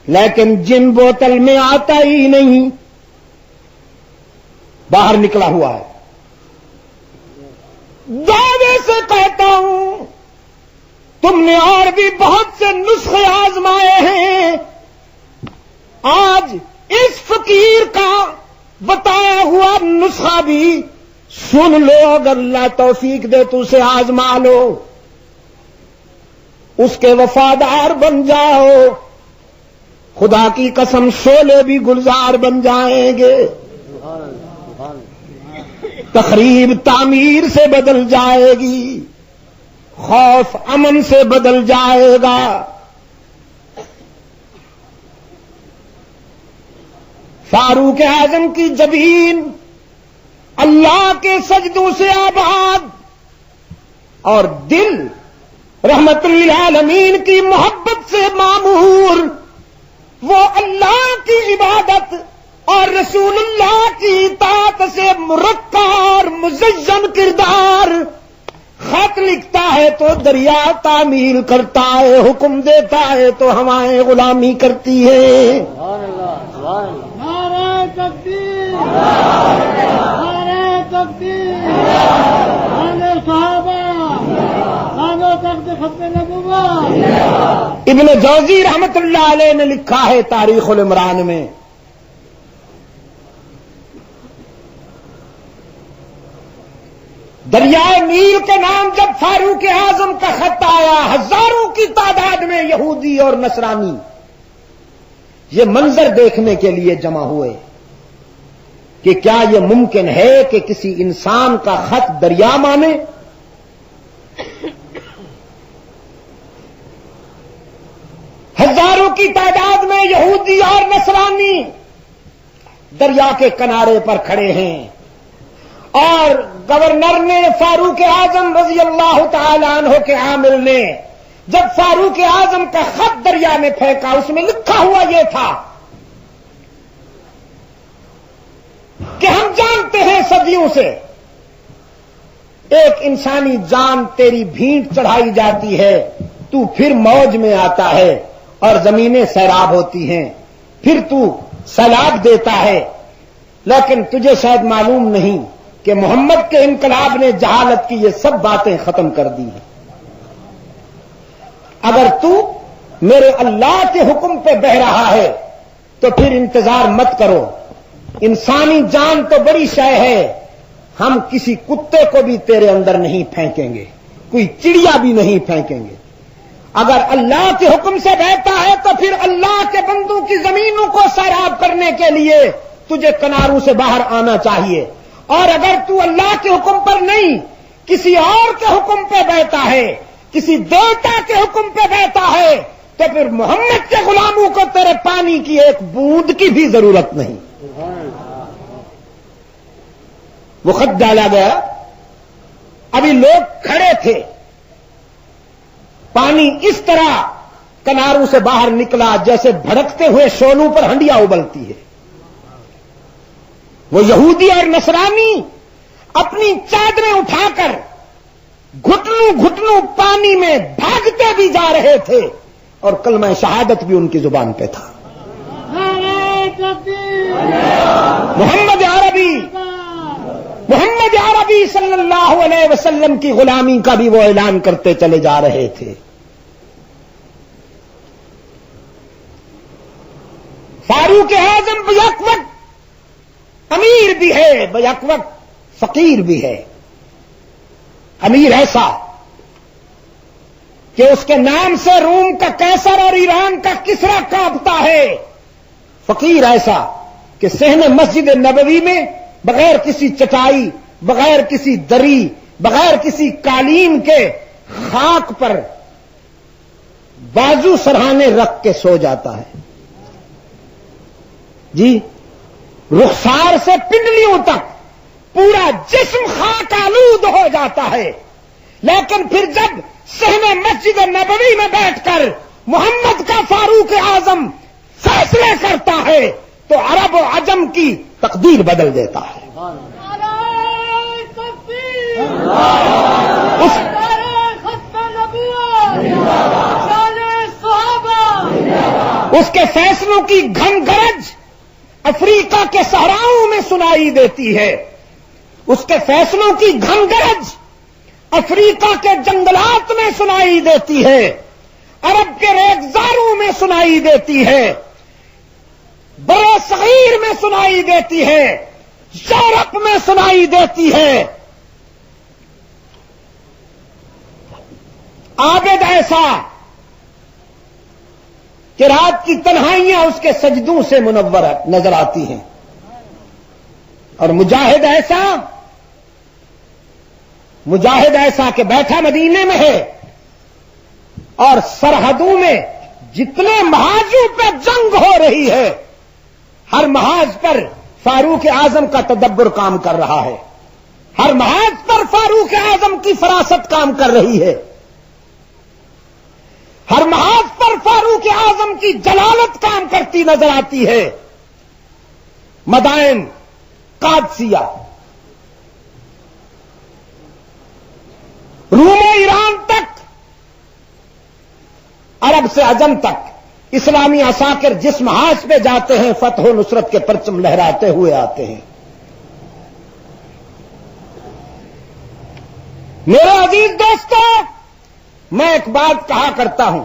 لیکن جن بوتل میں آتا ہی نہیں باہر نکلا ہوا ہے۔ دعوے سے کہتا ہوں تم نے اور بھی بہت سے نسخے آزمائے ہیں، آج اس فقیر کا بتایا ہوا نسخہ بھی سن لو، اگر اللہ توفیق دے تو اسے آزما لو، اس کے وفادار بن جاؤ، خدا کی قسم شعلے بھی گلزار بن جائیں گے، تخریب تعمیر سے بدل جائے گی، خوف امن سے بدل جائے گا۔ فاروق اعظم کی جبین اللہ کے سجدوں سے آباد اور دل رحمت للعالمین کی محبت سے معمور، وہ اللہ کی عبادت اور رسول اللہ کی اطاعت سے مرقع اور مزین کردار خط لکھتا ہے تو دریا تعمیل کرتا ہے، حکم دیتا ہے تو ہوائیں غلامی کرتی ہیں۔ نعرہ تکبیر، نعرہ تکبیر، نعرہ صحابہ، نعرہ تخت ختم نبوت۔ ابن جوزی رحمت اللہ علیہ نے لکھا ہے تاریخ العمران میں، دریائے نیل کے نام جب فاروق اعظم کا خط آیا، ہزاروں کی تعداد میں یہودی اور نصرانی یہ منظر دیکھنے کے لیے جمع ہوئے کہ کیا یہ ممکن ہے کہ کسی انسان کا خط دریا مانے؟ ہزاروں کی تعداد میں یہودی اور نصرانی دریا کے کنارے پر کھڑے ہیں، اور گورنر نے فاروق اعظم رضی اللہ تعالی عنہ کے عامل نے جب فاروق اعظم کا خط دریا میں پھینکا، اس میں لکھا ہوا یہ تھا کہ ہم جانتے ہیں صدیوں سے ایک انسانی جان تیری بھینٹ چڑھائی جاتی ہے، تو پھر موج میں آتا ہے اور زمینیں سیراب ہوتی ہیں، پھر تو سیلاب دیتا ہے، لیکن تجھے شاید معلوم نہیں کہ محمد کے انقلاب نے جہالت کی یہ سب باتیں ختم کر دی ہیں۔ اگر تو میرے اللہ کے حکم پہ بہ رہا ہے تو پھر انتظار مت کرو، انسانی جان تو بڑی شے ہے، ہم کسی کتے کو بھی تیرے اندر نہیں پھینکیں گے، کوئی چڑیا بھی نہیں پھینکیں گے۔ اگر اللہ کے حکم سے بہتا ہے تو پھر اللہ کے بندوں کی زمینوں کو سیراب کرنے کے لیے تجھے کناروں سے باہر آنا چاہیے، اور اگر تو اللہ کے حکم پر نہیں کسی اور کے حکم پہ بہتا ہے، کسی دیوتا کے حکم پہ بہتا ہے، تو پھر محمد کے غلاموں کو تیرے پانی کی ایک بوند کی بھی ضرورت نہیں۔ وہ خط ڈالا گیا، ابھی لوگ کھڑے تھے، پانی اس طرح کناروں سے باہر نکلا جیسے بھڑکتے ہوئے شولوں پر ہنڈیا ابلتی ہے، وہ یہودی اور نصرانی اپنی چادریں اٹھا کر گھٹنوں گھٹنوں پانی میں بھاگتے بھی جا رہے تھے اور کلمہ شہادت بھی ان کی زبان پہ تھا. محمد عربی صلی اللہ علیہ وسلم کی غلامی کا بھی وہ اعلان کرتے چلے جا رہے تھے. فاروق اعظم بیک وقت امیر بھی ہے، بیک وقت فقیر بھی ہے. امیر ایسا کہ اس کے نام سے روم کا قیصر اور ایران کا کسرا کانپتا ہے. فقیر ایسا کہ صحن مسجد نبوی میں بغیر کسی چٹائی، بغیر کسی دری، بغیر کسی قالین کے خاک پر بازو سرہانے رکھ کے سو جاتا ہے. جی، رخسار سے پنڈلیوں تک پورا جسم خاک آلود ہو جاتا ہے، لیکن پھر جب صحن مسجد نبوی میں بیٹھ کر محمد کا فاروق اعظم فیصلے کرتا ہے تو عرب و عجم کی تقدیر بدل دیتا ہے. اس کے فیصلوں کی گھن گرج افریقہ کے صحراؤں میں سنائی دیتی ہے. اس کے فیصلوں کی گھن گرج افریقہ کے جنگلات میں سنائی دیتی ہے، عرب کے ریگزاروں میں سنائی دیتی ہے، برے صغیر میں سنائی دیتی ہے، یورپ میں سنائی دیتی ہے. عابد ایسا کہ رات کی تنہائیاں اس کے سجدوں سے منور نظر آتی ہیں، اور مجاہد ایسا کہ بیٹھا مدینے میں ہے اور سرحدوں میں جتنے محاذوں پہ جنگ ہو رہی ہے ہر محاذ پر فاروق اعظم کا تدبر کام کر رہا ہے، ہر محاذ پر فاروق اعظم کی فراست کام کر رہی ہے، ہر محاذ پر فاروق اعظم کی جلالت کام کرتی نظر آتی ہے. مدائن، قادسیہ، روم و ایران تک، عرب سے عجم تک اسلامی عساکر جس محاذ پہ جاتے ہیں فتح و نصرت کے پرچم لہراتے ہوئے آتے ہیں. میرے عزیز دوستو، میں ایک بات کہا کرتا ہوں،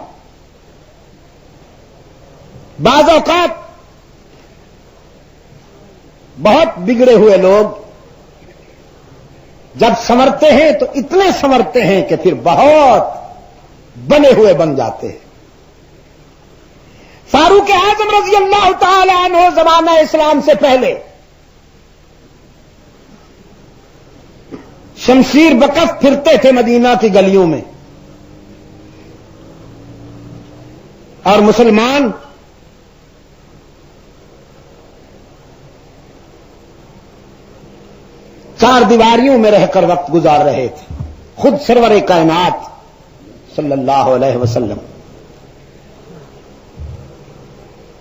بعض اوقات بہت بگڑے ہوئے لوگ جب سنورتے ہیں تو اتنے سنورتے ہیں کہ پھر بہت بنے ہوئے بن جاتے ہیں. فاروق اعظم رضی اللہ تعالی عنہ زمانہ اسلام سے پہلے شمشیر بکف پھرتے تھے مدینہ کی گلیوں میں، اور مسلمان چار دیواریوں میں رہ کر وقت گزار رہے تھے. خود سرور کائنات صلی اللہ علیہ وسلم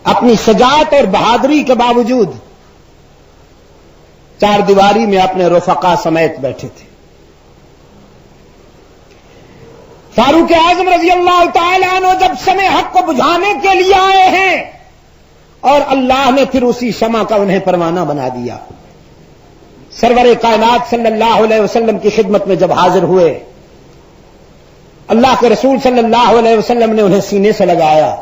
اپنی شجاعت اور بہادری کے باوجود چار دیواری میں اپنے رفقا سمیت بیٹھے تھے. فاروق اعظم رضی اللہ تعالی عنہ جب شمع حق کو بجھانے کے لیے آئے ہیں اور اللہ نے پھر اسی شمع کا انہیں پروانہ بنا دیا. سرور کائنات صلی اللہ علیہ وسلم کی خدمت میں جب حاضر ہوئے، اللہ کے رسول صلی اللہ علیہ وسلم نے انہیں سینے سے لگایا.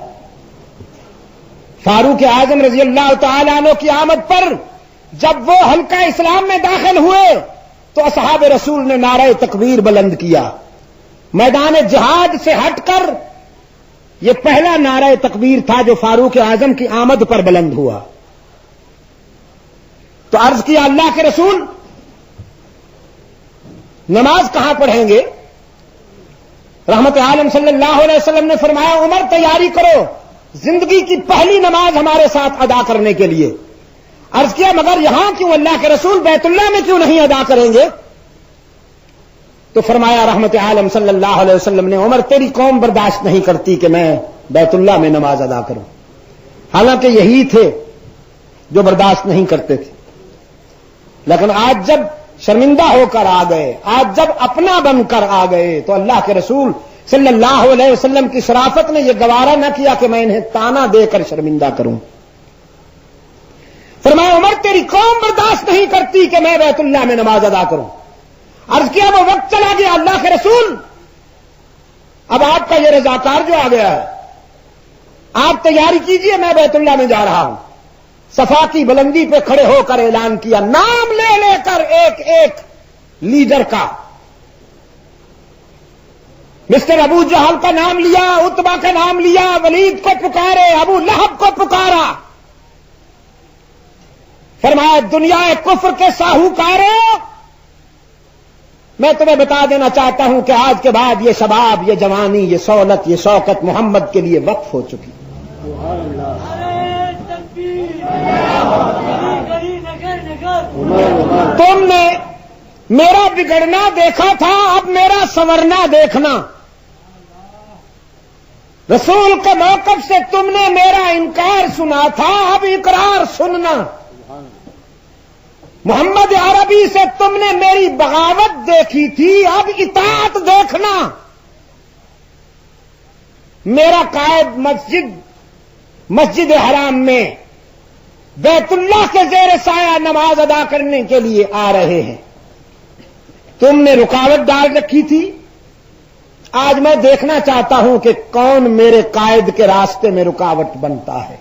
فاروق اعظم رضی اللہ تعالی عنہ کی آمد پر جب وہ حلقہ اسلام میں داخل ہوئے تو اصحاب رسول نے نعرہ تکبیر بلند کیا. میدان جہاد سے ہٹ کر یہ پہلا نعرہ تکبیر تھا جو فاروق اعظم کی آمد پر بلند ہوا. تو عرض کیا، اللہ کے رسول نماز کہاں پڑھیں گے؟ رحمت عالم صلی اللہ علیہ وسلم نے فرمایا، عمر تیاری کرو زندگی کی پہلی نماز ہمارے ساتھ ادا کرنے کے لیے. عرض کیا، مگر یہاں کیوں اللہ کے رسول بیت اللہ میں کیوں نہیں ادا کریں گے؟ تو فرمایا رحمت عالم صلی اللہ علیہ وسلم نے، عمر تیری قوم برداشت نہیں کرتی کہ میں بیت اللہ میں نماز ادا کروں. حالانکہ یہی تھے جو برداشت نہیں کرتے تھے. لیکن آج جب شرمندہ ہو کر آ گئے، آج جب اپنا بن کر آ گئے، تو اللہ کے رسول صلی اللہ علیہ وسلم کی شرافت نے یہ گوارا نہ کیا کہ میں انہیں تانا دے کر شرمندہ کروں۔ فرمایا عمر تیری قوم برداشت نہیں کرتی کہ میں بیت اللہ میں نماز ادا کروں۔ عرض کیا وہ وقت چلا گیا اللہ کے رسول، اب آپ کا یہ رضاکار جو آ گیا ہے، آپ تیاری کیجئے، میں بیت اللہ میں جا رہا ہوں۔ صفا کی بلندی پہ کھڑے ہو کر اعلان کیا، نام لے لے کر ایک ایک لیڈر کا، مسٹر ابو جہل کا نام لیا، عتبہ کا نام لیا، ولید کو پکارے، ابو لہب کو پکارا، فرمایا دنیا کفر کے ساہوکاروں، میں تمہیں بتا دینا چاہتا ہوں کہ آج کے بعد یہ شباب، یہ جوانی، یہ سہولت، یہ شوکت محمد کے لیے وقف ہو چکی۔ تم نے میرا بگڑنا دیکھا تھا، اب میرا سنورنا دیکھنا۔ رسول کے موقف سے تم نے میرا انکار سنا تھا، اب اقرار سننا۔ محمد عربی سے تم نے میری بغاوت دیکھی تھی، اب اطاعت دیکھنا۔ میرا قائد مسجد حرام میں بیت اللہ کے زیر سایہ نماز ادا کرنے کے لیے آ رہے ہیں، تم نے رکاوٹ ڈال رکھی تھی۔ آج میں دیکھنا چاہتا ہوں کہ کون میرے قائد کے راستے میں رکاوٹ بنتا ہے۔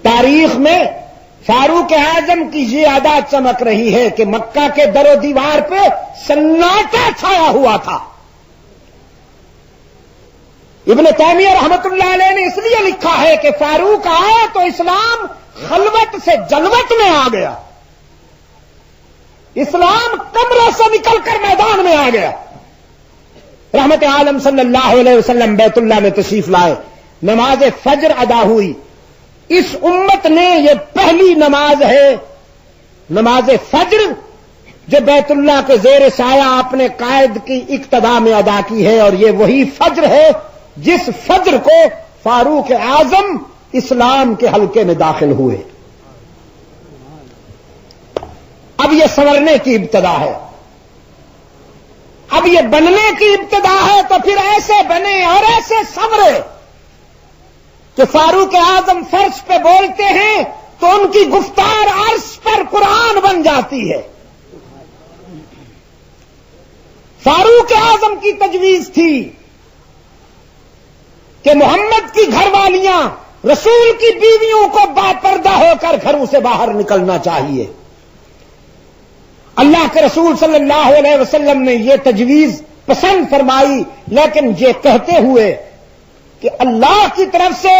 تاریخ میں فاروق اعظم کی یہ ادا چمک رہی ہے کہ مکہ کے در و دیوار پہ سناٹا چھایا ہوا تھا۔ ابن تیمیہ رحمت اللہ علیہ نے اس لیے لکھا ہے کہ فاروق آیا تو اسلام خلوت سے جلوت میں آ گیا، اسلام کمرے سے نکل کر میدان میں آ گیا۔ رحمت عالم صلی اللہ علیہ وسلم بیت اللہ میں تشریف لائے، نماز فجر ادا ہوئی۔ اس امت نے یہ پہلی نماز ہے، نماز فجر، جو بیت اللہ کے زیر سایہ اپنے قائد کی اقتداء میں ادا کی ہے، اور یہ وہی فجر ہے جس فجر کو فاروق اعظم اسلام کے حلقے میں داخل ہوئے۔ اب یہ سنورنے کی ابتدا ہے، اب یہ بننے کی ابتدا ہے، تو پھر ایسے بنے اور ایسے سنورے کہ فاروق اعظم فرش پہ بولتے ہیں تو ان کی گفتار عرش پر قرآن بن جاتی ہے۔ فاروق اعظم کی تجویز تھی کہ محمد کی گھر والیاں رسول کی بیویوں کو باپردہ ہو کر گھروں سے باہر نکلنا چاہیے۔ اللہ کے رسول صلی اللہ علیہ وسلم نے یہ تجویز پسند فرمائی، لیکن یہ کہتے ہوئے کہ اللہ کی طرف سے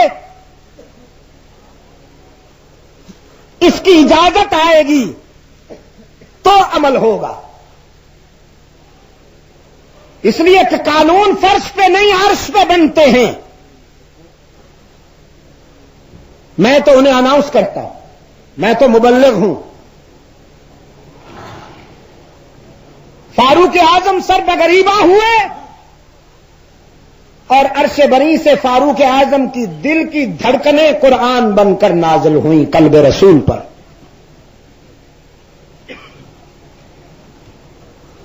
اس کی اجازت آئے گی تو عمل ہوگا۔ اس لیے کہ قانون فرش پہ نہیں عرش پہ بنتے ہیں۔ میں تو انہیں اناؤنس کرتا ہوں، میں تو مبلغ ہوں۔ فاروق اعظم سر بغریبہ ہوئے اور عرش بری سے فاروق اعظم کی دل کی دھڑکنیں قرآن بن کر نازل ہوئیں قلب رسول پر۔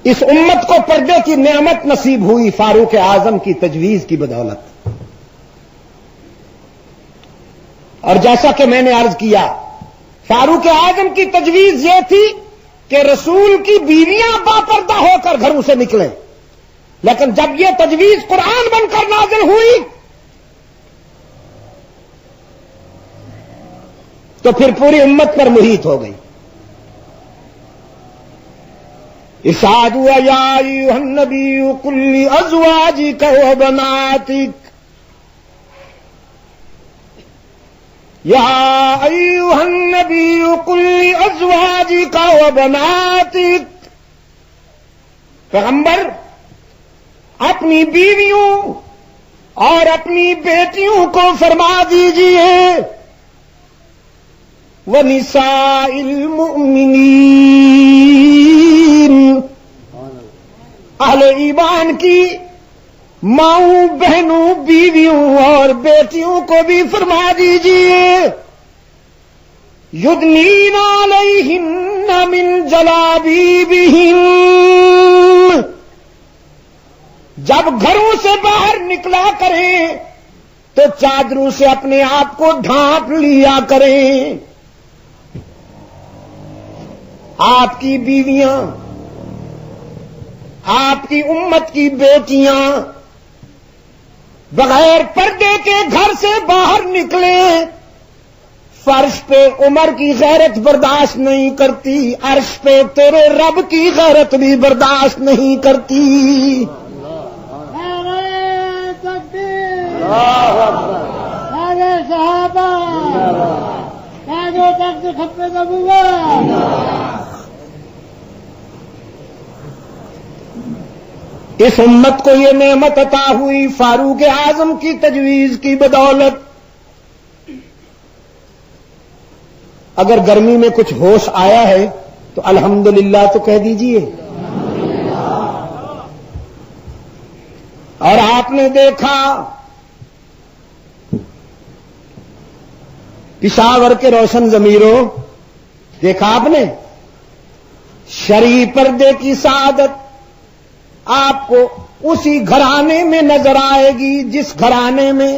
اس امت کو پردے کی نعمت نصیب ہوئی فاروق اعظم کی تجویز کی بدولت۔ اور جیسا کہ میں نے عرض کیا، فاروق اعظم کی تجویز یہ تھی کہ رسول کی بیویاں باپردہ ہو کر گھروں سے نکلیں، لیکن جب یہ تجویز قرآن بن کر نازل ہوئی تو پھر پوری امت پر محیط ہو گئی۔ ارشاد ہوا یا ایھا النبی قل لازواجک وبناتک، یا ایھا النبی قل لازواجک وبناتک، پیغمبر اپنی بیویوں اور اپنی بیٹیوں کو فرما دیجیے، وَنِسَاءِ الْمُؤْمِنِينَ، اہل ایمان کی ماؤں، بہنوں، بیویوں اور بیٹیوں کو بھی فرما دیجیے یدنین علیہن من جلابیبہن، جب گھروں سے باہر نکلا کریں تو چادروں سے اپنے آپ کو ڈھانپ لیا کریں۔ آپ کی بیویاں، آپ کی امت کی بیٹیاں بغیر پردے کے گھر سے باہر نکلے، فرش پہ عمر کی غیرت برداشت نہیں کرتی، عرش پہ تیرے رب کی غیرت بھی برداشت نہیں کرتی۔ نعرہ تکبیر، نعرہ صحابہ، نعرہ تخت ختم نبوت۔ اس امت کو یہ نعمت عطا ہوئی فاروق اعظم کی تجویز کی بدولت۔ اگر گرمی میں کچھ ہوش آیا ہے تو الحمدللہ تو کہہ دیجئے۔ اور آپ نے دیکھا پشاور کے روشن ضمیروں، دیکھا آپ نے شرعی پردے کی سعادت آپ کو اسی گھرانے میں نظر آئے گی جس گھرانے میں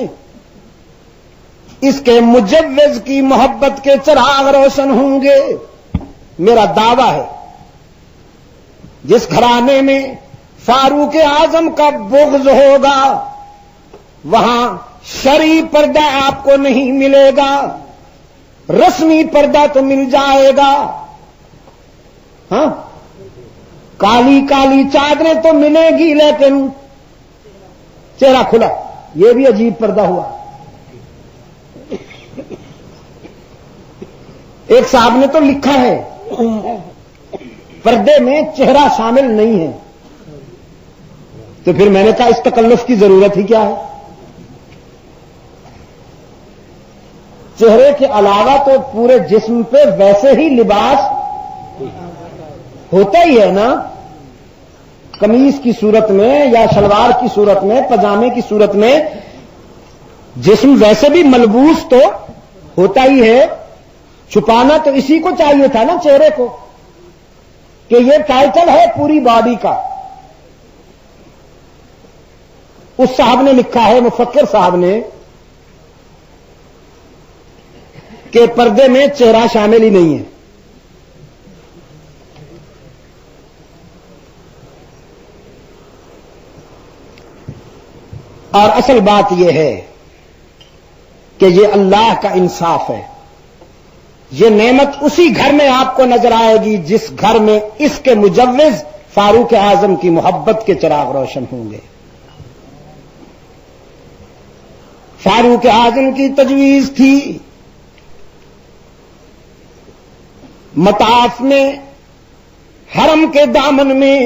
اس کے مجوز کی محبت کے چراغ روشن ہوں گے۔ میرا دعویٰ ہے جس گھرانے میں فاروق اعظم کا بغض ہوگا وہاں شرعی پردہ آپ کو نہیں ملے گا، رسمی پردہ تو مل جائے گا، ہاں کالی کالی چادریں تو ملے گی لیکن چہرہ کھلا، یہ بھی عجیب پردہ ہوا۔ ایک صاحب نے تو لکھا ہے پردے میں چہرہ شامل نہیں ہے، تو پھر میں نے کہا اس تکلف کی ضرورت ہی کیا ہے؟ چہرے کے علاوہ تو پورے جسم پہ ویسے ہی لباس ہوتا ہی ہے نا، قمیص کی صورت میں یا شلوار کی صورت میں، پاجامے کی صورت میں جسم ویسے بھی ملبوس تو ہوتا ہی ہے۔ چھپانا تو اسی کو چاہیے تھا نا چہرے کو، کہ یہ ٹائٹل ہے پوری باڈی کا۔ اس صاحب نے لکھا ہے، مفکر صاحب نے، کہ پردے میں چہرہ شامل ہی نہیں ہے۔ اور اصل بات یہ ہے کہ یہ اللہ کا انصاف ہے، یہ نعمت اسی گھر میں آپ کو نظر آئے گی جس گھر میں اس کے مجوز فاروق اعظم کی محبت کے چراغ روشن ہوں گے۔ فاروق اعظم کی تجویز تھی مطاف میں، حرم کے دامن میں،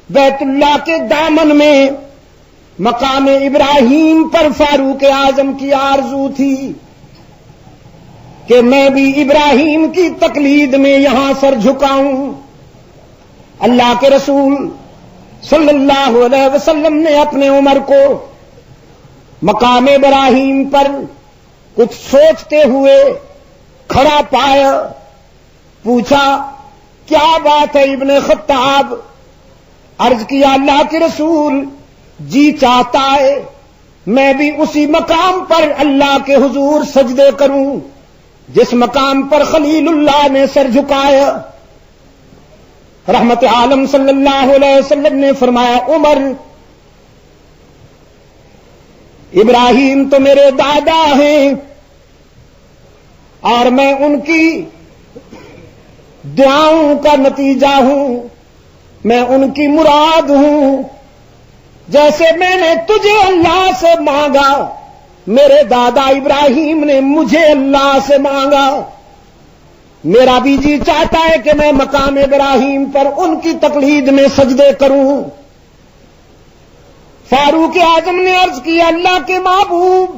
بیت اللہ کے دامن میں، مقام ابراہیم پر فاروق اعظم کی آرزو تھی کہ میں بھی ابراہیم کی تقلید میں یہاں سر جھکاؤں۔ اللہ کے رسول صلی اللہ علیہ وسلم نے اپنے عمر کو مقام ابراہیم پر کچھ سوچتے ہوئے کھڑا پایا، پوچھا کیا بات ہے ابن خطاب؟ عرض کیا اللہ کے رسول جی چاہتا ہے میں بھی اسی مقام پر اللہ کے حضور سجدے کروں جس مقام پر خلیل اللہ نے سر جھکایا۔ رحمت عالم صلی اللہ علیہ وسلم نے فرمایا عمر، ابراہیم تو میرے دادا ہیں اور میں ان کی دعاؤں کا نتیجہ ہوں، میں ان کی مراد ہوں۔ جیسے میں نے تجھے اللہ سے مانگا میرے دادا ابراہیم نے مجھے اللہ سے مانگا، میرا بھی جی چاہتا ہے کہ میں مقام ابراہیم پر ان کی تقلید میں سجدے کروں۔ فاروق اعظم نے عرض کیا اللہ کے محبوب،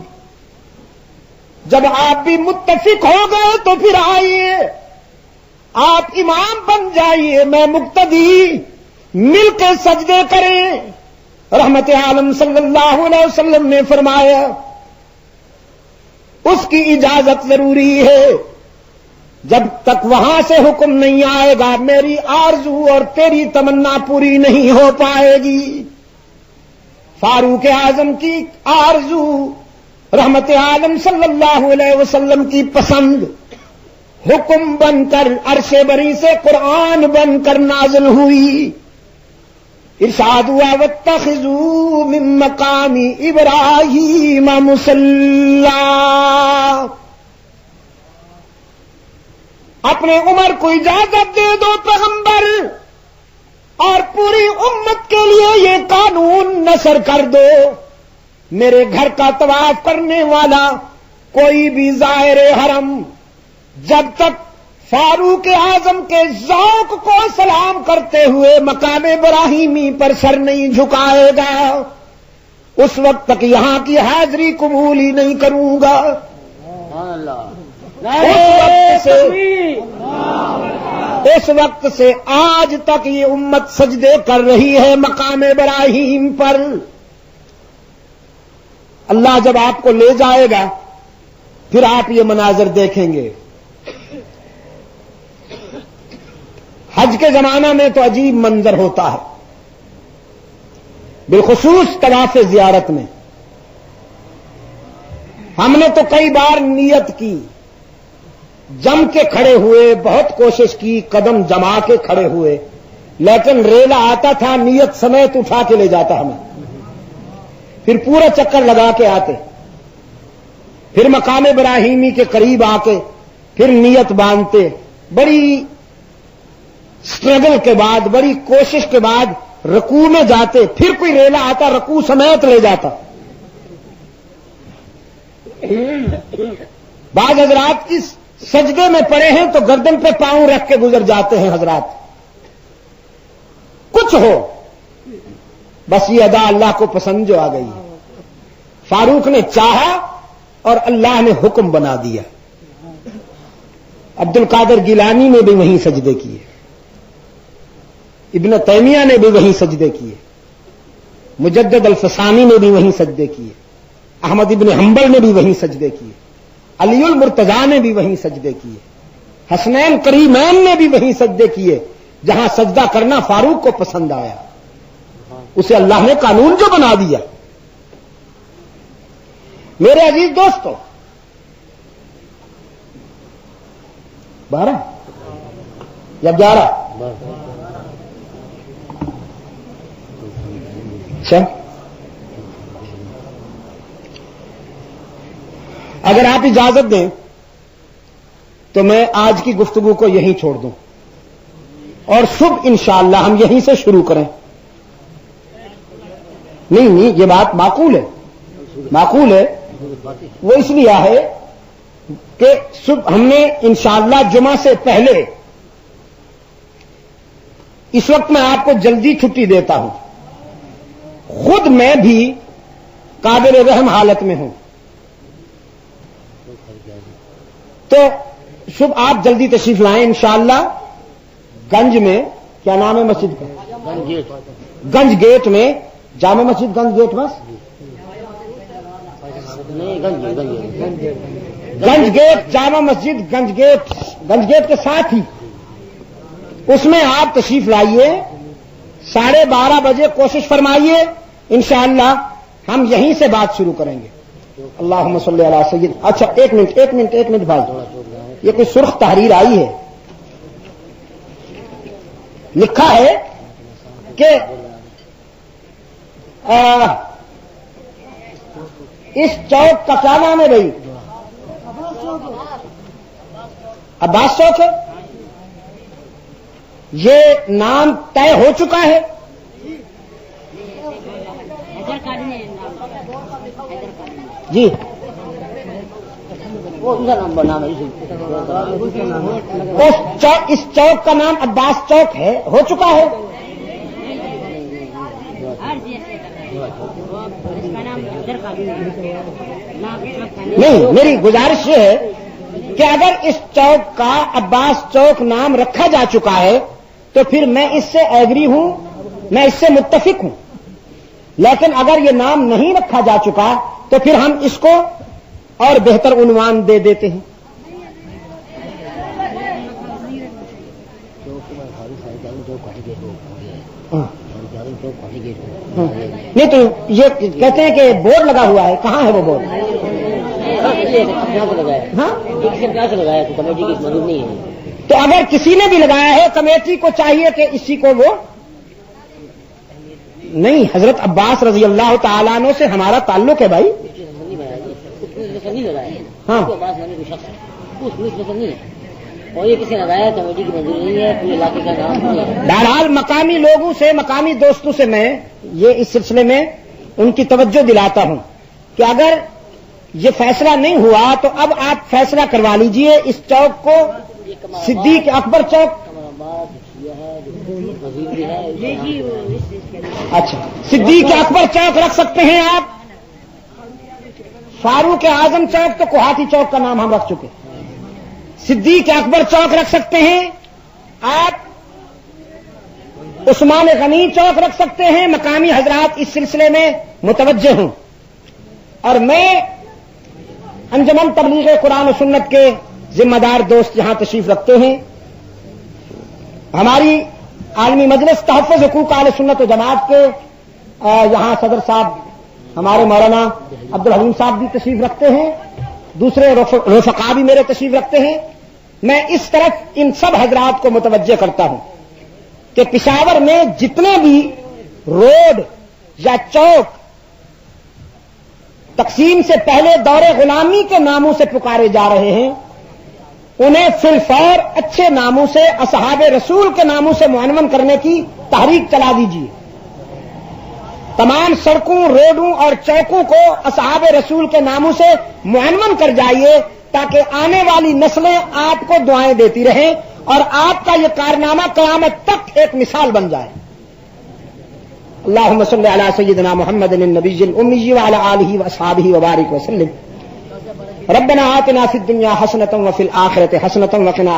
جب آپ بھی متفق ہو گئے تو پھر آئیے، آپ امام بن جائیے، میں مقتدی، مل کے سجدے کریں۔ رحمت عالم صلی اللہ علیہ وسلم نے فرمایا اس کی اجازت ضروری ہے، جب تک وہاں سے حکم نہیں آئے گا میری آرزو اور تیری تمنا پوری نہیں ہو پائے گی۔ فاروق اعظم کی آرزو رحمت عالم صلی اللہ علیہ وسلم کی پسند حکم بن کر عرش بری سے قرآن بن کر نازل ہوئی۔ ارشاد ہوا واتخذوا من مقام ابراہیم مصلی، اپنے عمر کو اجازت دے دو پیغمبر، اور پوری امت کے لیے یہ قانون نثر کر دو، میرے گھر کا طواف کرنے والا کوئی بھی زائر حرم جب تک فاروق اعظم کے ذوق کو سلام کرتے ہوئے مقام ابراہیمی پر سر نہیں جھکائے گا، اس وقت تک یہاں کی حاضری قبول ہی نہیں کروں گا۔ اس وقت سے آج تک یہ امت سجدے کر رہی ہے مقام ابراہیم پر۔ اللہ جب آپ کو لے جائے گا پھر آپ یہ مناظر دیکھیں گے۔ حج کے زمانہ میں تو عجیب منظر ہوتا ہے، بالخصوص طواف زیارت میں۔ ہم نے تو کئی بار نیت کی، جم کے کھڑے ہوئے، بہت کوشش کی، قدم جما کے کھڑے ہوئے، لیکن ریلا آتا تھا نیت سمیت اٹھا کے لے جاتا ہمیں، پھر پورا چکر لگا کے آتے، پھر مقام ابراہیمی کے قریب آ کے پھر نیت باندھتے، بڑی سٹرگل کے بعد، بڑی کوشش کے بعد رکوع میں جاتے، پھر کوئی ریلا آتا رکوع سمیت لے جاتا۔ بعض حضرات کی سجدے میں پڑے ہیں تو گردن پہ پاؤں رکھ کے گزر جاتے ہیں حضرات۔ کچھ ہو، بس یہ ادا اللہ کو پسند جو آ گئی ہے۔ فاروق نے چاہا اور اللہ نے حکم بنا دیا۔ عبد القادر گیلانی نے بھی وہیں سجدے کیے، ابن تیمیہ نے بھی وہیں سجدے کیے، مجدد الفسانی نے بھی وہیں سجدے کیے، احمد ابن حنبل نے بھی وہیں سجدے کیے، علی المرتضیٰ نے بھی وہیں سجدے کیے، حسنین کریمین نے بھی وہیں سجدے کیے جہاں سجدہ کرنا فاروق کو پسند آیا۔ اسے اللہ نے قانون جو بنا دیا۔ میرے عزیز دوستو، 12 یا 11 اچھا، اگر آپ اجازت دیں تو میں آج کی گفتگو کو یہیں چھوڑ دوں اور صبح انشاءاللہ ہم یہیں سے شروع کریں۔ نہیں، یہ بات معقول ہے، معقول ہے۔ وہ اس لیے ہے کہ صبح ہم نے انشاءاللہ جمعہ سے پہلے، اس وقت میں آپ کو جلدی چھٹی دیتا ہوں، خود میں بھی قابل رحم حالت میں ہوں، تو صبح آپ جلدی تشریف لائیں انشاءاللہ۔ گنج میں کیا نام ہے مسجد کا؟ گنج گیٹ میں، جامع مسجد گنج گیٹ، بس گنج گیٹ، جامع مسجد گنج گیٹ کے ساتھ ہی اس میں آپ تشریف لائیے۔ 12:30 بجے کوشش فرمائیے، انشاءاللہ ہم یہیں سے بات شروع کریں گے۔ اللہم صلی علی سید۔ اچھا ایک منٹ بھائی، یہ کوئی سرخ تحریر آئی ہے، لکھا ہے کہ اس چوک کا کیا نام ہے بھائی؟ عباس چوک ہے۔ یہ نام طے ہو چکا ہے؟ جی، اس چوک کا نام عباس چوک ہے، ہو چکا ہے؟ نہیں، میری گزارش یہ ہے کہ اگر اس چوک کا عباس چوک نام رکھا جا چکا ہے تو پھر میں اس سے ایگری ہوں، میں اس سے متفق ہوں، لیکن اگر یہ نام نہیں رکھا جا چکا تو پھر ہم اس کو اور بہتر عنوان دے دیتے ہیں۔ نہیں تو یہ کہتے ہیں کہ بورڈ لگا ہوا ہے، کہاں ہے وہ بورڈ؟ ہاں لگایا تو کمیٹی کی موجود نہیں ہے. تو اگر کسی نے بھی لگایا ہے کمیٹی کو چاہیے کہ اسی کو وہ نہیں. حضرت عباس رضی اللہ تعالیٰ عنہ سے ہمارا تعلق ہے بھائی. ہاں اور یہ کسی نے لگایا کمیٹی کی منظوری نہیں ہے، پورے علاقے کا نام نہیں ہے. بہرحال مقامی لوگوں سے، مقامی دوستوں سے میں یہ اس سلسلے میں ان کی توجہ دلاتا ہوں کہ اگر یہ فیصلہ نہیں ہوا تو اب آپ فیصلہ کروا لیجئے اس چوک کو صدیق اکبر چوک. اچھا صدیق اکبر چوک رکھ سکتے ہیں آپ. فاروق اعظم چوک تو کوہاٹی چوک کا نام ہم رکھ چکے. صدیق اکبر چوک رکھ سکتے ہیں آپ. عثمان غنی چوک رکھ سکتے ہیں. مقامی حضرات اس سلسلے میں متوجہ ہوں. اور میں انجمن تبلیغ قرآن و سنت کے ذمہ دار دوست یہاں تشریف رکھتے ہیں. ہماری عالمی مجلس تحفظ حقوق اہل سنت و جماعت کے یہاں صدر صاحب ہمارے مولانا عبدالحلیم صاحب بھی تشریف رکھتے ہیں. دوسرے رفقا بھی میرے تشریف رکھتے ہیں. میں اس طرف ان سب حضرات کو متوجہ کرتا ہوں کہ پشاور میں جتنے بھی روڈ یا چوک تقسیم سے پہلے دور غلامی کے ناموں سے پکارے جا رہے ہیں انہیں فی الفور اچھے ناموں سے اصحاب رسول کے ناموں سے معنون کرنے کی تحریک چلا دیجیے. تمام سڑکوں، روڈوں اور چوکوں کو اصحاب رسول کے ناموں سے معنون کر جائیے تاکہ آنے والی نسلیں آپ کو دعائیں دیتی رہیں اور آپ کا یہ کارنامہ قیامت تک ایک مثال بن جائے. اللهم صل على سيدنا محمد النبي الأمي وعلى آله وأصحابه وبارك وسلم. ربنا آتنا في الدنيا حسنة وفي الآخرة حسنة وقنا